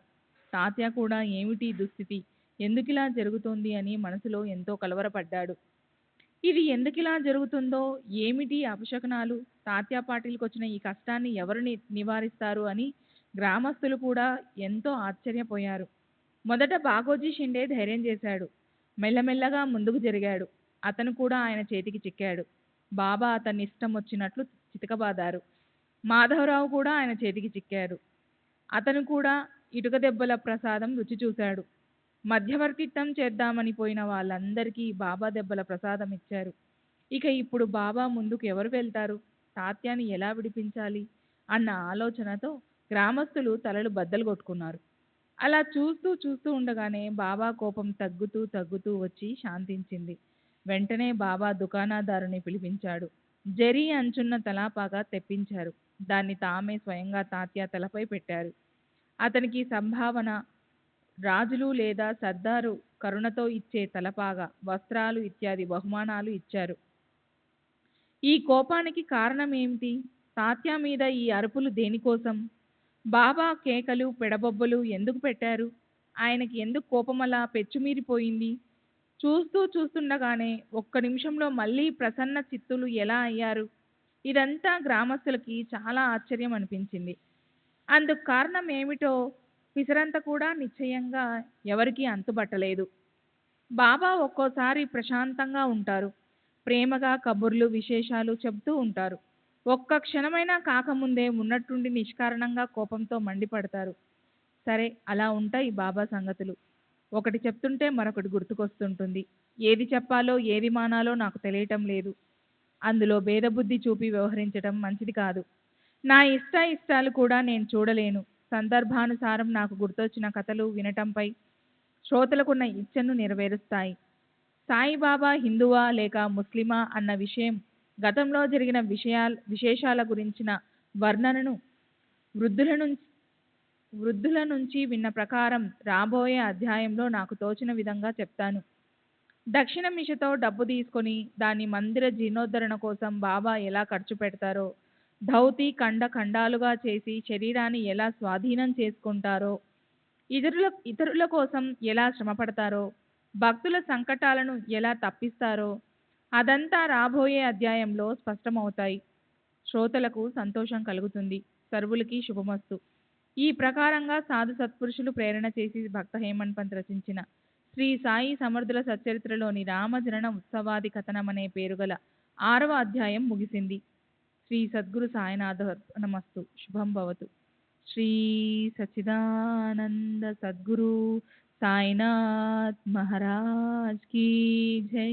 తాత్య కూడా ఏమిటి దుస్థితి, ఎందుకిలా జరుగుతోంది అని మనసులో ఎంతో కలవరపడ్డాడు. ఇది ఎందుకిలా జరుగుతుందో, ఏమిటి అపశకునాలు, తాత్య పాటిల్కొచ్చిన ఈ కష్టాన్ని ఎవరు నివారిస్తారు అని గ్రామస్తులు కూడా ఎంతో ఆశ్చర్యపోయారు. మొదట బాగోజీ షిండే ధైర్యం చేశాడు. మెల్లమెల్లగా ముందుకు జరిగాడు. అతను కూడా ఆయన చేతికి చిక్కాడు. బాబా అతన్ని ఇష్టం వచ్చినట్లు చితకబాదారు. మాధవరావు కూడా ఆయన చేతికి చిక్కాడు. అతను కూడా ఇటుక దెబ్బల ప్రసాదం రుచి చూశాడు. మధ్యవర్తిత్వం చేద్దామని పోయిన వాళ్ళందరికీ బాబా దెబ్బల ప్రసాదం ఇచ్చారు. ఇక ఇప్పుడు బాబా ముందుకు ఎవరు వెళ్తారు, తాత్యాన్ని ఎలా విడిపించాలి అన్న ఆలోచనతో గ్రామస్తులు తలలు బద్దలు కొట్టుకున్నారు. అలా చూస్తూ ఉండగానే బాబా కోపం తగ్గుతూ వచ్చి శాంతించింది. వెంటనే బాబా దుకాణదారుని పిలిపించాడు. జరీ అంచున్న తలాపాగా తెప్పించారు. దాన్ని తామే స్వయంగా తాత్య తలపై పెట్టారు. అతనికి సంభావన, రాజులు లేదా సర్దారు కరుణతో ఇచ్చే తలపాగా, వస్త్రాలు ఇత్యాది బహుమానాలు ఇచ్చారు. ఈ కోపానికి కారణం ఏమిటి? తాత్య మీద ఈ అరుపులు దేనికోసం? బాబా కేకలు, పెడబొబ్బలు ఎందుకు పెట్టారు? ఆయనకి ఎందుకు కోపమలా పెచ్చుమీరిపోయింది? చూస్తుండగానే ఒక్క నిమిషంలో మళ్ళీ ప్రసన్న చిత్తులు ఎలా అయ్యారు? ఇదంతా గ్రామస్తులకి చాలా ఆశ్చర్యం అనిపించింది. అందుకు కారణం ఏమిటో పిసరంత కూడా నిశ్చయంగా ఎవరికీ అంతుబట్టలేదు. బాబా ఒక్కోసారి ప్రశాంతంగా ఉంటారు. ప్రేమగా కబుర్లు, విశేషాలు చెబుతూ ఉంటారు. ఒక్క క్షణమైనా కాకముందే ఉన్నట్టుండి నిష్కారణంగా కోపంతో మండిపడతారు. సరే, అలా ఉంటాయి బాబా సంగతులు. ఒకటి చెప్తుంటే మరొకటి గుర్తుకొస్తుంటుంది. ఏది చెప్పాలో ఏది మానాలో నాకు తెలియటం లేదు. అందులో భేదబుద్ధి చూపి వ్యవహరించటం మంచిది కాదు. నా ఇష్టాలు కూడా నేను చూడలేను. సందర్భానుసారం నాకు గుర్తొచ్చిన కథలు వినటంపై శ్రోతలకున్న ఇచ్చను నెరవేరుస్తాయి. సాయిబాబా హిందువా లేక ముస్లిమా అన్న విషయం, గతంలో జరిగిన విశేషాల గురించిన వర్ణనను వృద్ధుల నుంచి విన్న ప్రకారం రాబోయే అధ్యాయంలో నాకు తోచిన విధంగా చెప్తాను. దక్షిణ మిషతో డబ్బు తీసుకొని దాన్ని మందిర జీర్ణోద్ధరణ కోసం బాబా ఎలా ఖర్చు పెడతారో, ధౌతి ఖండాలుగా చేసి శరీరాన్ని ఎలా స్వాధీనం చేసుకుంటారో, ఇతరుల కోసం ఎలా శ్రమపడతారో, భక్తుల సంకటాలను ఎలా తప్పిస్తారో అదంతా రాబోయే అధ్యాయంలో స్పష్టమవుతాయి. శ్రోతలకు సంతోషం కలుగుతుంది. సర్వులకి శుభమస్తు. ఈ ప్రకారంగా సాధు సత్పురుషులు ప్రేరణ చేసి భక్త హేమన్ పంత్ రచించిన శ్రీ సాయి సమర్థుల సచ్చరిత్రలోని రామజనన ఉత్సవాది కథనం అనే పేరుగల 6వ అధ్యాయం ముగిసింది. శ్రీ సద్గురు సాయినాథ నమస్తు. శుభం భవతు. శ్రీ సచ్చిదానంద సద్గురు సాయినాథ్ మహారాజ్ కీ జై.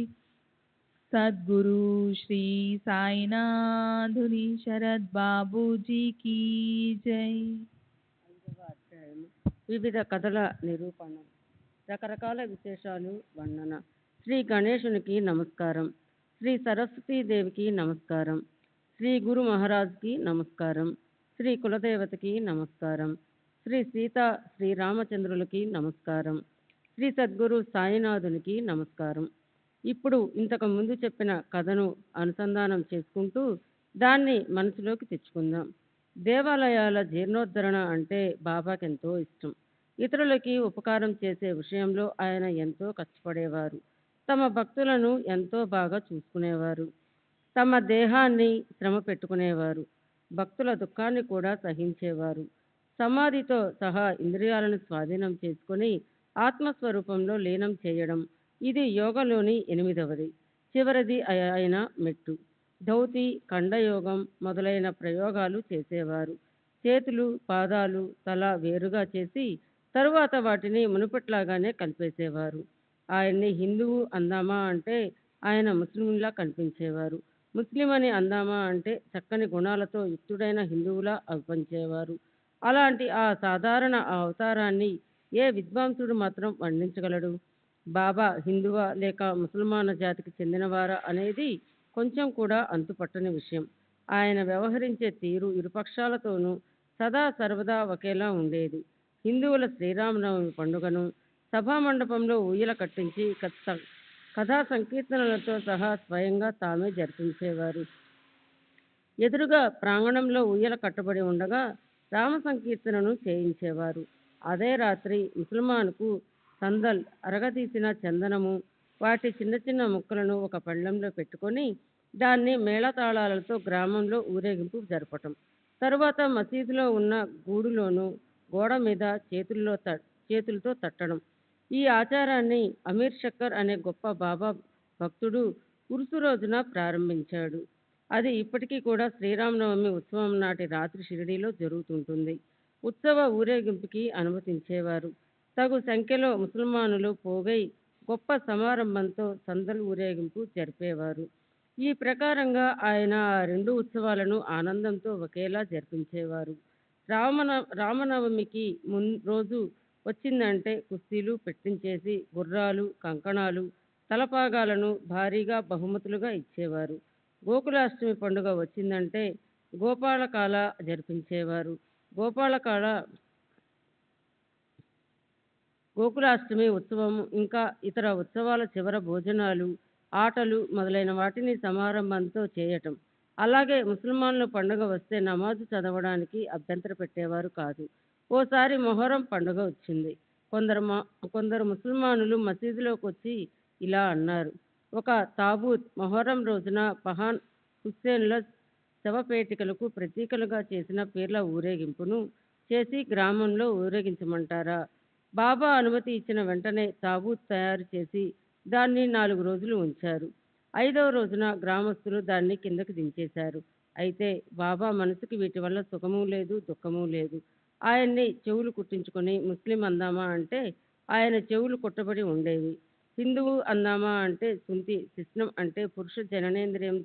సద్గురు శ్రీ సాయినాథుని శరద్ బాబూజీ కీ జై. వివిధ కథల నిరూపణ, రకరకాల విశేషాలు వర్ణన. శ్రీ గణేశునికి నమస్కారం, శ్రీ సరస్వతీదేవికి నమస్కారం, శ్రీ గురు మహారాజ్కి నమస్కారం, శ్రీ కులదేవతకి నమస్కారం, శ్రీ సీత శ్రీరామచంద్రులకి నమస్కారం, శ్రీ సద్గురు సాయినాథునికి నమస్కారం. ఇప్పుడు ఇంతకు ముందు చెప్పిన కథను అనుసంధానం చేసుకుంటూ దాన్ని మనసులోకి తెచ్చుకుందాం. దేవాలయాల జీర్ణోద్ధరణ అంటే బాబాకెంతో ఇష్టం. ఇతరులకి ఉపకారం చేసే విషయంలో ఆయన ఎంతో కష్టపడేవారు. తమ భక్తులను ఎంతో బాగా చూసుకునేవారు. తమ దేహాన్ని శ్రమ పెట్టుకునేవారు. భక్తుల దుఃఖాన్ని కూడా సహించేవారు. సమాధితో సహా ఇంద్రియాలను స్వాధీనం చేసుకుని ఆత్మస్వరూపంలో లీనం చేయడం, ఇది యోగలోని 8వది, చివరిది అయిన మెట్టు. ధౌతి ఖండయోగం మొదలైన ప్రయోగాలు చేసేవారు. చేతులు పాదాలు తల వేరుగా చేసి తరువాత వాటిని మునుపట్లాగానే కలిపేసేవారు. ఆయన్ని హిందువు అందామా అంటే ఆయన ముస్లింలా కనిపించేవారు. ముస్లిం అని అందామా అంటే చక్కని గుణాలతో యుక్తుడైన హిందువులా అనిపించేవారు. అలాంటి ఆ సాధారణ అవతారాన్ని ఏ విద్వాంసుడు మాత్రం వర్ణించగలడు? బాబా హిందువా లేక ముసల్మాన జాతికి చెందినవారా అనేది కొంచెం కూడా అంతుపట్టని విషయం. ఆయన వ్యవహరించే తీరు ఇరుపక్షాలతోనూ సదా సర్వదా ఒకేలా ఉండేది. హిందువుల శ్రీరామనవమి పండుగను సభామండపంలో ఊయల కట్టించి కథా సంకీర్తనలతో సహా స్వయంగా తామే జరిపించేవారు. ఎదురుగా ప్రాంగణంలో ఊయల కట్టబడి ఉండగా రామ సంకీర్తనను చేయించేవారు. అదే రాత్రి ముసల్మాన్కు సందల్ అరగదీసిన చందనము, వాటి చిన్న చిన్న ముక్కలను ఒక పళ్ళెంలో పెట్టుకొని దాన్ని మేళతాళాలతో గ్రామంలో ఊరేగింపు జరపటం. తరువాత మసీదులో ఉన్న గూడులోనూ గోడ మీద చేతులతో తట్టడం. ఈ ఆచారాన్ని అమీర్ షక్కర్ అనే గొప్ప బాబా భక్తుడు ఉరుసు రోజున ప్రారంభించాడు. అది ఇప్పటికీ కూడా శ్రీరామనవమి ఉత్సవం నాటి రాత్రి షిరిడీలో జరుగుతుంటుంది. ఉత్సవ ఊరేగింపుకి అనుమతించేవారు. తగు సంఖ్యలో ముసల్మానులు పోగై గొప్ప సమారంభంతో సందల్ ఊరేగింపు జరిపేవారు. ఈ ప్రకారంగా ఆయన ఆ 2 ఉత్సవాలను ఆనందంతో ఒకేలా జరిపించేవారు. రామనవమికి రోజు వచ్చిందంటే కుస్తీలు పెట్టించేసి గుర్రాలు, కంకణాలు, తలపాగాలను భారీగా బహుమతులుగా ఇచ్చేవారు. గోకులాష్టమి పండుగ వచ్చిందంటే గోపాలకాల జరిపించేవారు. గోకులాష్టమి ఉత్సవం ఇంకా ఇతర ఉత్సవాల చివర భోజనాలు, ఆటలు మొదలైన వాటిని సమారంభంతో చేయటం. అలాగే ముసల్మాన్ల పండుగ వస్తే నమాజు చదవడానికి అభ్యంతర పెట్టేవారు కాదు. ఓసారి మొహరం పండుగ వచ్చింది. కొందరు ముసల్మానులు మసీదులోకి వచ్చి ఇలా అన్నారు: ఒక తాబూత్ మొహరం రోజున పహాన్ హుస్సేన్ల శవపేటికలకు ప్రతీకలుగా చేసిన పీర్ల ఊరేగింపును చేసి గ్రామంలో ఊరేగించమంటారా? బాబా అనుమతి ఇచ్చిన వెంటనే తాబూత్ తయారు చేసి దాన్ని 4 రోజులు ఉంచారు. 5వ రోజున గ్రామస్తులు దాన్ని కిందకు దించేశారు. అయితే బాబా మనసుకి వీటి వల్ల సుఖమూ లేదు, దుఃఖమూ లేదు. ఆయన్ని చెవులు కుట్టించుకొని ముస్లిం అందామా అంటే ఆయన చెవులు కుట్టబడి ఉండేవి. హిందువు అందామా అంటే సుంతి శిస్నం అంటే పురుష జననేంద్రియం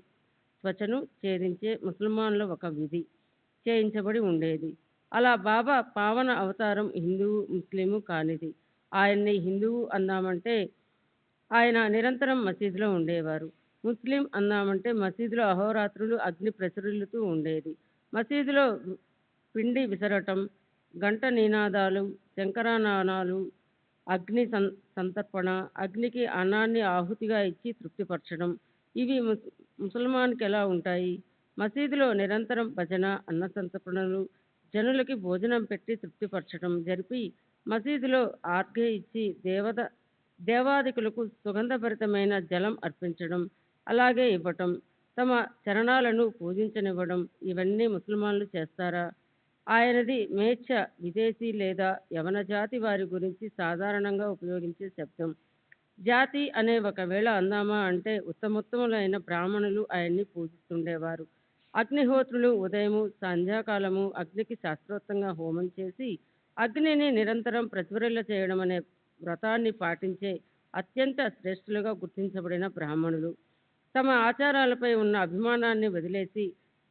త్వచను ఛేదించే ముసల్మాన్ల ఒక విధి చేయించబడి ఉండేది. అలా బాబా పావన అవతారం హిందువు ముస్లిము కానిది. ఆయన్ని హిందువు అందామంటే ఆయన నిరంతరం మసీదులో ఉండేవారు. ముస్లిం అన్నామంటే మసీదులో అహోరాత్రులు అగ్ని ప్రసరిల్లుతూ ఉండేది. మసీదులో పిండి విసరటం, గంట నినాదాలు, శంకరానాదాలు, అగ్ని సంతర్పణ, అగ్నికి అన్నాన్ని ఆహుతిగా ఇచ్చి తృప్తిపరచడం, ఇవి ముసల్మాన్కి ఎలా ఉంటాయి? మసీదులో నిరంతరం భజన, అన్న సంతర్పణలు, జనులకి భోజనం పెట్టి తృప్తిపరచడం జరిపి, మసీదులో ఆర్ఘ్య ఇచ్చి దేవాదికులకు సుగంధభరితమైన జలం అర్పించడం, అలాగే ఇవ్వటం, తమ చరణాలను పూజించనివ్వడం, ఇవన్నీ ముసల్మాన్లు చేస్తారా? ఆయనది మేచ్ఛ విదేశీ లేదా యవన జాతి వారి గురించి సాధారణంగా ఉపయోగించే శబ్దం. జాతి అనే ఒకవేళ అందామా అంటే ఉత్తమోత్తములైన బ్రాహ్మణులు ఆయన్ని పూజిస్తుండేవారు. అగ్నిహోత్రులు ఉదయము సంధ్యాకాలము అగ్నికి శాస్త్రోక్తంగా హోమం చేసి అగ్నిని నిరంతరం ప్రజ్వరిల్ల చేయడం అనే వ్రతాన్ని పాటించే అత్యంత శ్రేష్ఠులుగా గుర్తించబడిన బ్రాహ్మణులు. తమ ఆచారాలపై ఉన్న అభిమానాన్ని వదిలేసి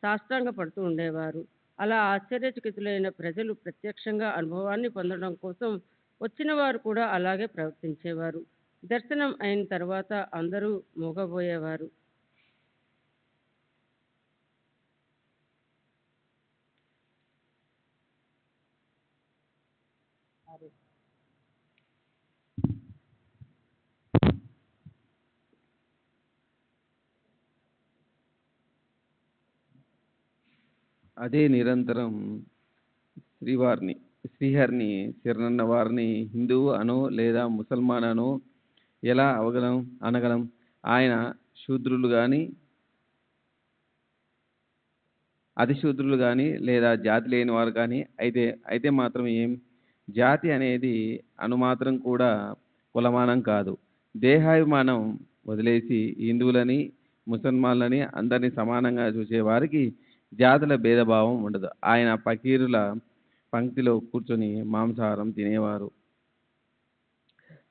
సాష్టాంగ పడుతూ ఉండేవారు. అలా ఆశ్చర్యచకితులైన ప్రజలు ప్రత్యక్షంగా అనుభవాన్ని పొందడం కోసం వచ్చిన వారు కూడా అలాగే ప్రవర్తించేవారు. దర్శనం అయిన తర్వాత అందరూ మూగబోయేవారు. అదే నిరంతరం శ్రీహరిని శరణన్న వారిని హిందువు అనో లేదా ముసల్మాన్ అనో ఎలా అనగలం? ఆయన శూద్రులు కానీ అతిశూద్రులు కానీ లేదా జాతి లేని వారు కానీ అయితే మాత్రం ఏం? జాతి అనేది అనుమాత్రం కూడా కులమానం కాదు. దేహాభిమానం వదిలేసి హిందువులని ముసల్మాన్లని అందరినీ సమానంగా చూసేవారికి జాతుల భేదభావం ఉండదు. ఆయన ఫకీరుల పంక్తిలో కూర్చొని మాంసాహారం తినేవారు.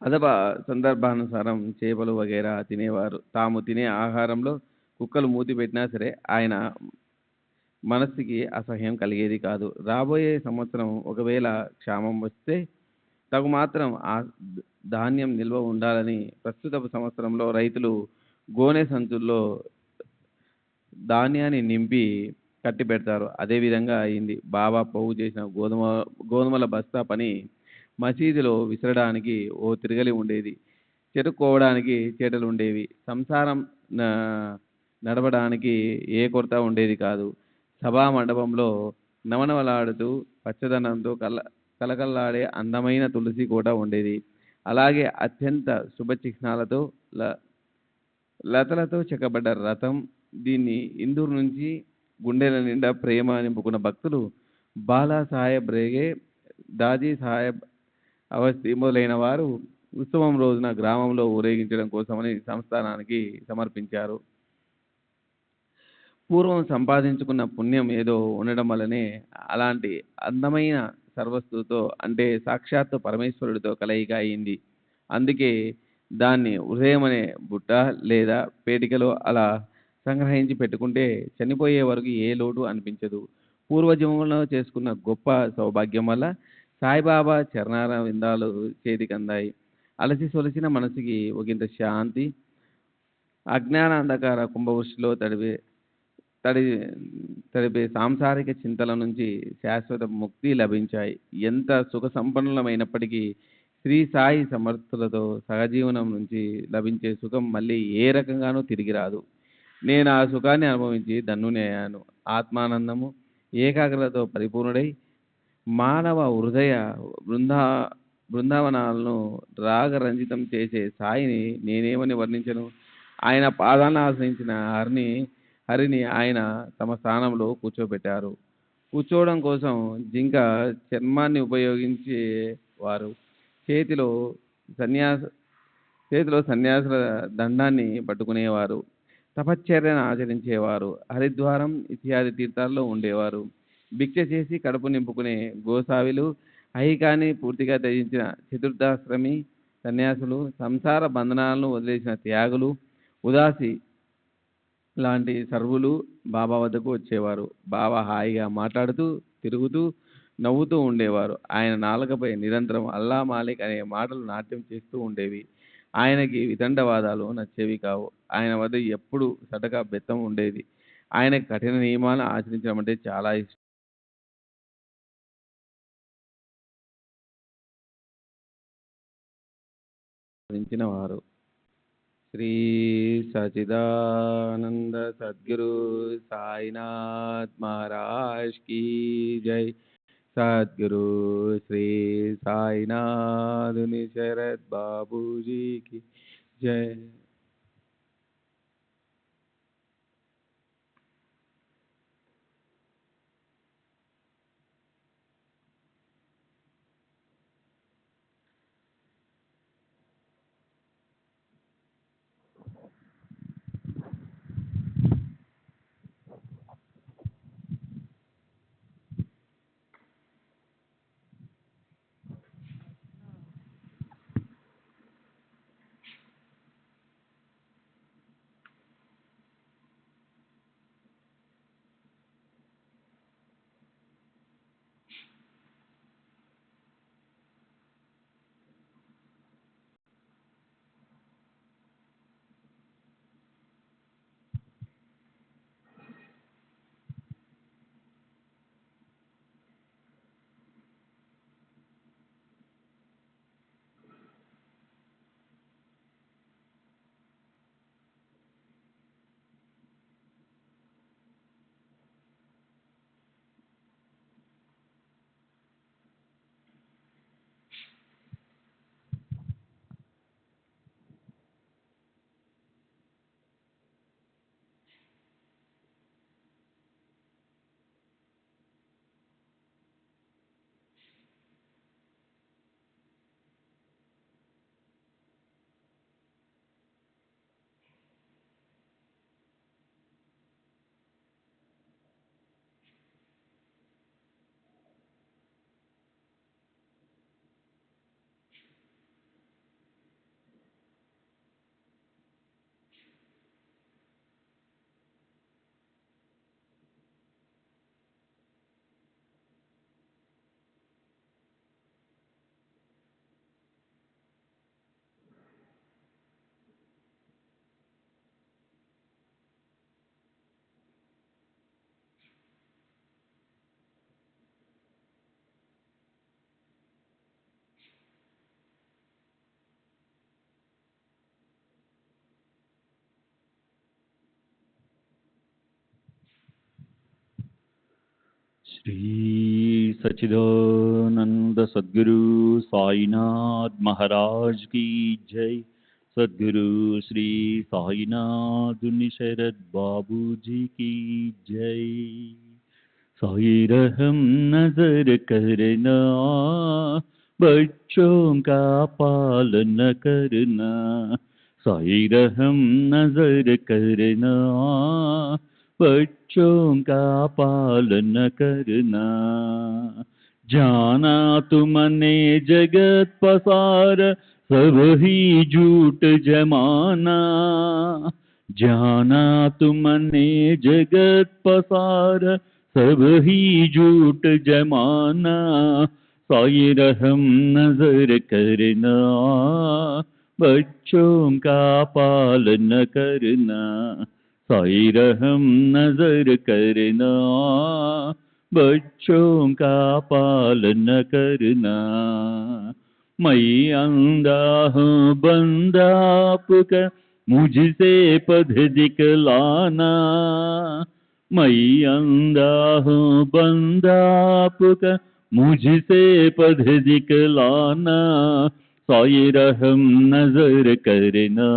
అథవా సందర్భానుసారం చేపలు వగైరా తినేవారు. తాము తినే ఆహారంలో కుక్కలు మూతి పెట్టినా సరే ఆయన మనస్సుకి అసహ్యం కలిగేది కాదు. రాబోయే సంవత్సరం ఒకవేళ క్షామం వస్తే తగు మాత్రం ఆ ధాన్యం నిల్వ ఉండాలని ప్రస్తుత సంవత్సరంలో రైతులు గోనె సంచుల్లో ధాన్యాన్ని నింపి కట్టి పెడతారు. అదేవిధంగా అయింది. బాబా పోగు చేసిన గోధుమల బస్తా పని మసీదులో విసరడానికి ఓ తిరగలి ఉండేది. చెరుక్కోవడానికి చేటలు ఉండేవి. సంసారం నడవడానికి ఏ కొరత ఉండేది కాదు. సభా మండపంలో నవనవలాడుతూ పచ్చదనంతో కలకల్లాడే అందమైన తులసి కోట ఉండేది. అలాగే అత్యంత శుభచిహ్నాలతో లతలతో చెక్కబడ్డ రథం. దీన్ని ఇందూరు నుంచి గుండెల నిండా ప్రేమ నింపుకున్న భక్తులు బాలా సాహెబ్ రేగే, దాదీ సాహెబ్ అవస్థి మొదలైన వారు ఉత్సవం రోజున గ్రామంలో ఊరేగించడం కోసమని సంస్థానానికి సమర్పించారు. పూర్వం సంపాదించుకున్న పుణ్యం ఏదో ఉండడం వల్లనే అలాంటి అందమైన సర్వస్సుతో అంటే సాక్షాత్తు పరమేశ్వరుడితో కలయిక అయింది. అందుకే దాన్ని హృదయం అనే బుట్ట లేదా పేటికలో అలా సంగ్రహించి పెట్టుకుంటే చనిపోయే వరకు ఏ లోటు అనిపించదు. పూర్వజన్మలో చేసుకున్న గొప్ప సౌభాగ్యం వల్ల సాయిబాబా చరణార విందాలు చేతికి అందాయి. అలసి సొలసిన మనసుకి ఒకంత శాంతి, అజ్ఞాన అంధకార కుంభవృష్టిలో తడిపే సాంసారిక చింతల నుంచి శాశ్వత ముక్తి లభించాయి. ఎంత సుఖ సంపన్నులమైనప్పటికీ శ్రీ సాయి సమర్థులతో సహజీవనం నుంచి లభించే సుఖం మళ్ళీ ఏ రకంగానూ తిరిగి రాదు. నేను ఆ సుఖాన్ని అనుభవించి ధన్యుని అయ్యాను. ఆత్మానందము ఏకాగ్రతతో పరిపూర్ణుడై మానవ హృదయ బృందావనాలను రాగరంజితం చేసే సాయిని నేనేమని వర్ణించను? ఆయన పాదాలను ఆశ్రయించిన హరిని ఆయన తమ స్థానంలో కూర్చోబెట్టారు. కూర్చోవడం కోసం జింక చర్మాన్ని ఉపయోగించేవారు. చేతిలో సన్యాసుల దండాన్ని పట్టుకునేవారు. తపశ్చర్యను ఆచరించేవారు. హరిద్వారం ఇత్యాది తీర్థాల్లో ఉండేవారు. భిక్ష చేసి కడుపు నింపుకునే గోసావిలు, ఐహికాన్ని పూర్తిగా త్యజించిన చతుర్థాశ్రమి సన్యాసులు, సంసార బంధనాలను వదిలేసిన త్యాగులు, ఉదాసి లాంటి సర్వులు బాబా వద్దకు వచ్చేవారు. బాబా హాయిగా మాట్లాడుతూ తిరుగుతూ నవ్వుతూ ఉండేవారు. ఆయన నాలుకపై నిరంతరం అల్లా మాలిక్ అనే మాటలు నాట్యం చేస్తూ ఉండేవి. ఆయనకి వితండవాదాలు నచ్చేవి కావు. ఆయన వద్ద ఎప్పుడు సటక బెత్తం ఉండేది. ఆయనకి కఠిన నియమాలను ఆచరించడం అంటే చాలా ఇష్టం వారు. శ్రీ సచిదానంద సద్గురు సాయినాథ్ महाराज की जय. सद्गुरु श्री साईनाथ शरद बाबू जी की जय. श्री सच्चिदानंद सद्गुरु साईनाथ महाराज की जय. सद्गुरु श्री साईनाथ शरद बाबू जी की जय. साई रहम नजर करना, बच्चों का पालन करना. साई रहम नजर करना, बच्चों का पालन करना. जाना तुमने जगत पसार, सब ही झूठ जमाना. जाना तुमने जगत पसार, सब ही झूठ जमाना. साई रहम नजर करना, बच्चों का पालन करना. साई रहम नजर करना, बच्चों का पालन करना. मैं अंधा हूँ बंदा आपका, मुझसे पद दिखलाना. मैं अंधा हूँ बंदा आपका, मुझसे पद दिखलाना. साई रहम नजर करना,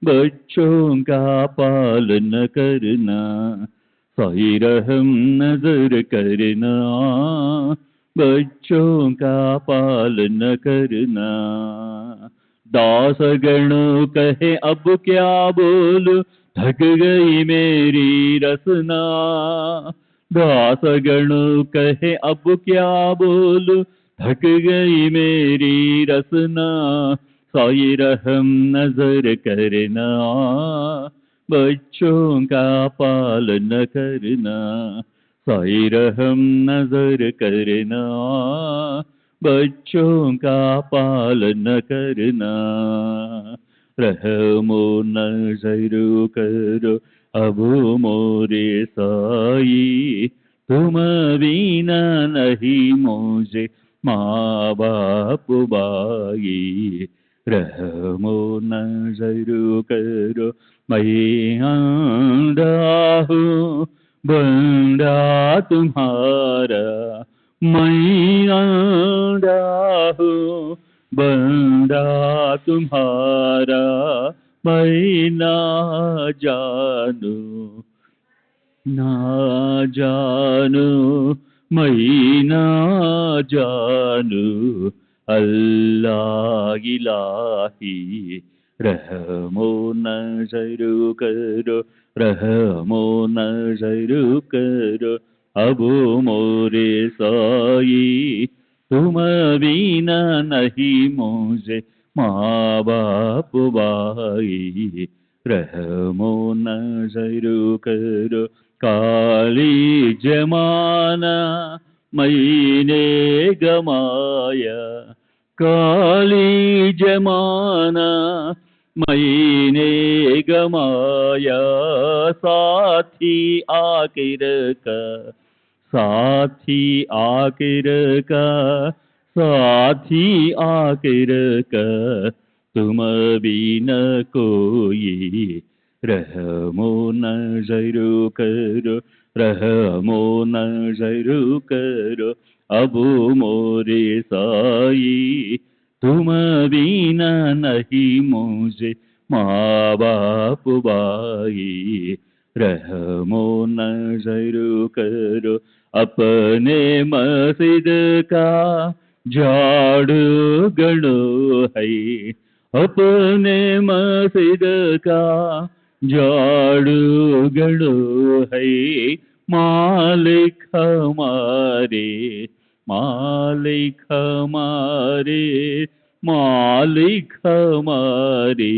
बच्चों का पालन करना. साई रहम नजर करना, बच्चों का पालन करना. दास गणों कहे अब क्या बोलूं, थक गई मेरी रसना. दास गणों कहे अब क्या बोलूं, थक गई मेरी रसना. साई रहम नजर करना, बच्चों का पालन करना. साई रहम नजर करना, बच्चों का पालन करना, रहमो नजर करो अब मोरे साई, तुम बिना नहीं मुझे माँ बाप भाई, रहमो नजर करो मैं आंधा हूँ बंदा तुम्हारा, मैं आंधा हूँ बंदा तुम्हारा, मैं ना जानू ना जानू मैं ना जानू अल्लाह इलाही, रहमो नजर करो रहमो नजर करो अब मोरे साई, तुम बिना नहीं मुझे माँ बाप भाई, रहमो नजर करो काली जमाना मैंने गमाया, काली जमाना मैंने गमाया, साथी आखिर का साथी आखिर का साथी आखिर का, तुम बिना कोई, रहमो नजर करो रहमो नजर करो अब मोरे साई, तुम बिना नहीं मुझे माँ बाप भाई, रहमो नजर करो अपने मस्जिद का झाड़ू गड़ो है, अपने मस्जिद का झाड़ू गड़ो है, मालिक हमारे मालिक हमारे मालिक हमारे,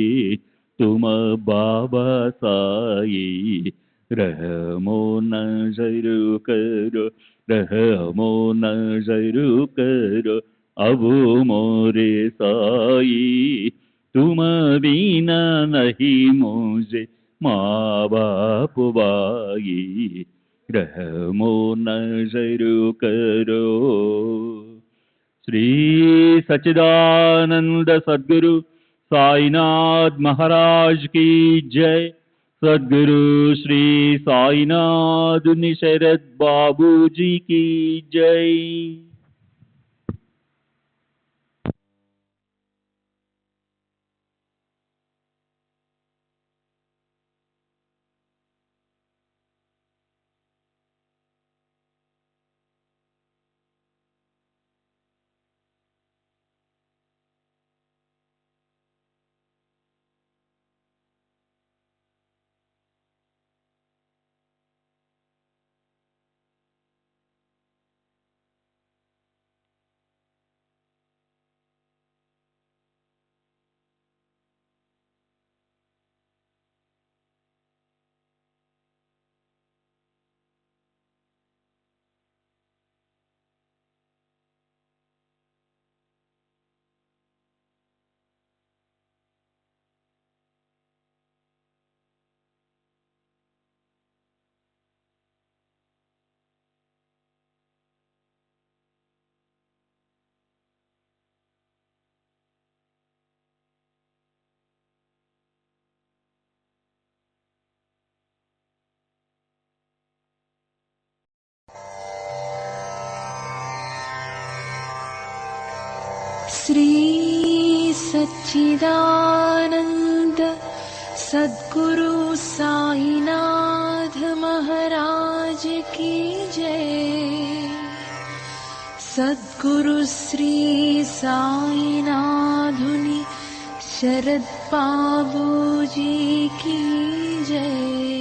तुम बाबा साई, रहमो नजर करो रहमो नजर करो अब मोरे साई, तुम बिना नहीं मुझे माँ बाप भाई, रहमो नजर करो। श्री सच्चिदानंद सद्गुरु साईनाथ महाराज की जय। सद्गुरु श्री साईनाथ निशरद बाबू जी की जय। श्री सच्चिदानंद सद्गुरु साईनाथ महाराज की जय। सद्गुरु श्री साईनाथुनि शरद बाबू जी की जय।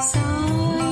साई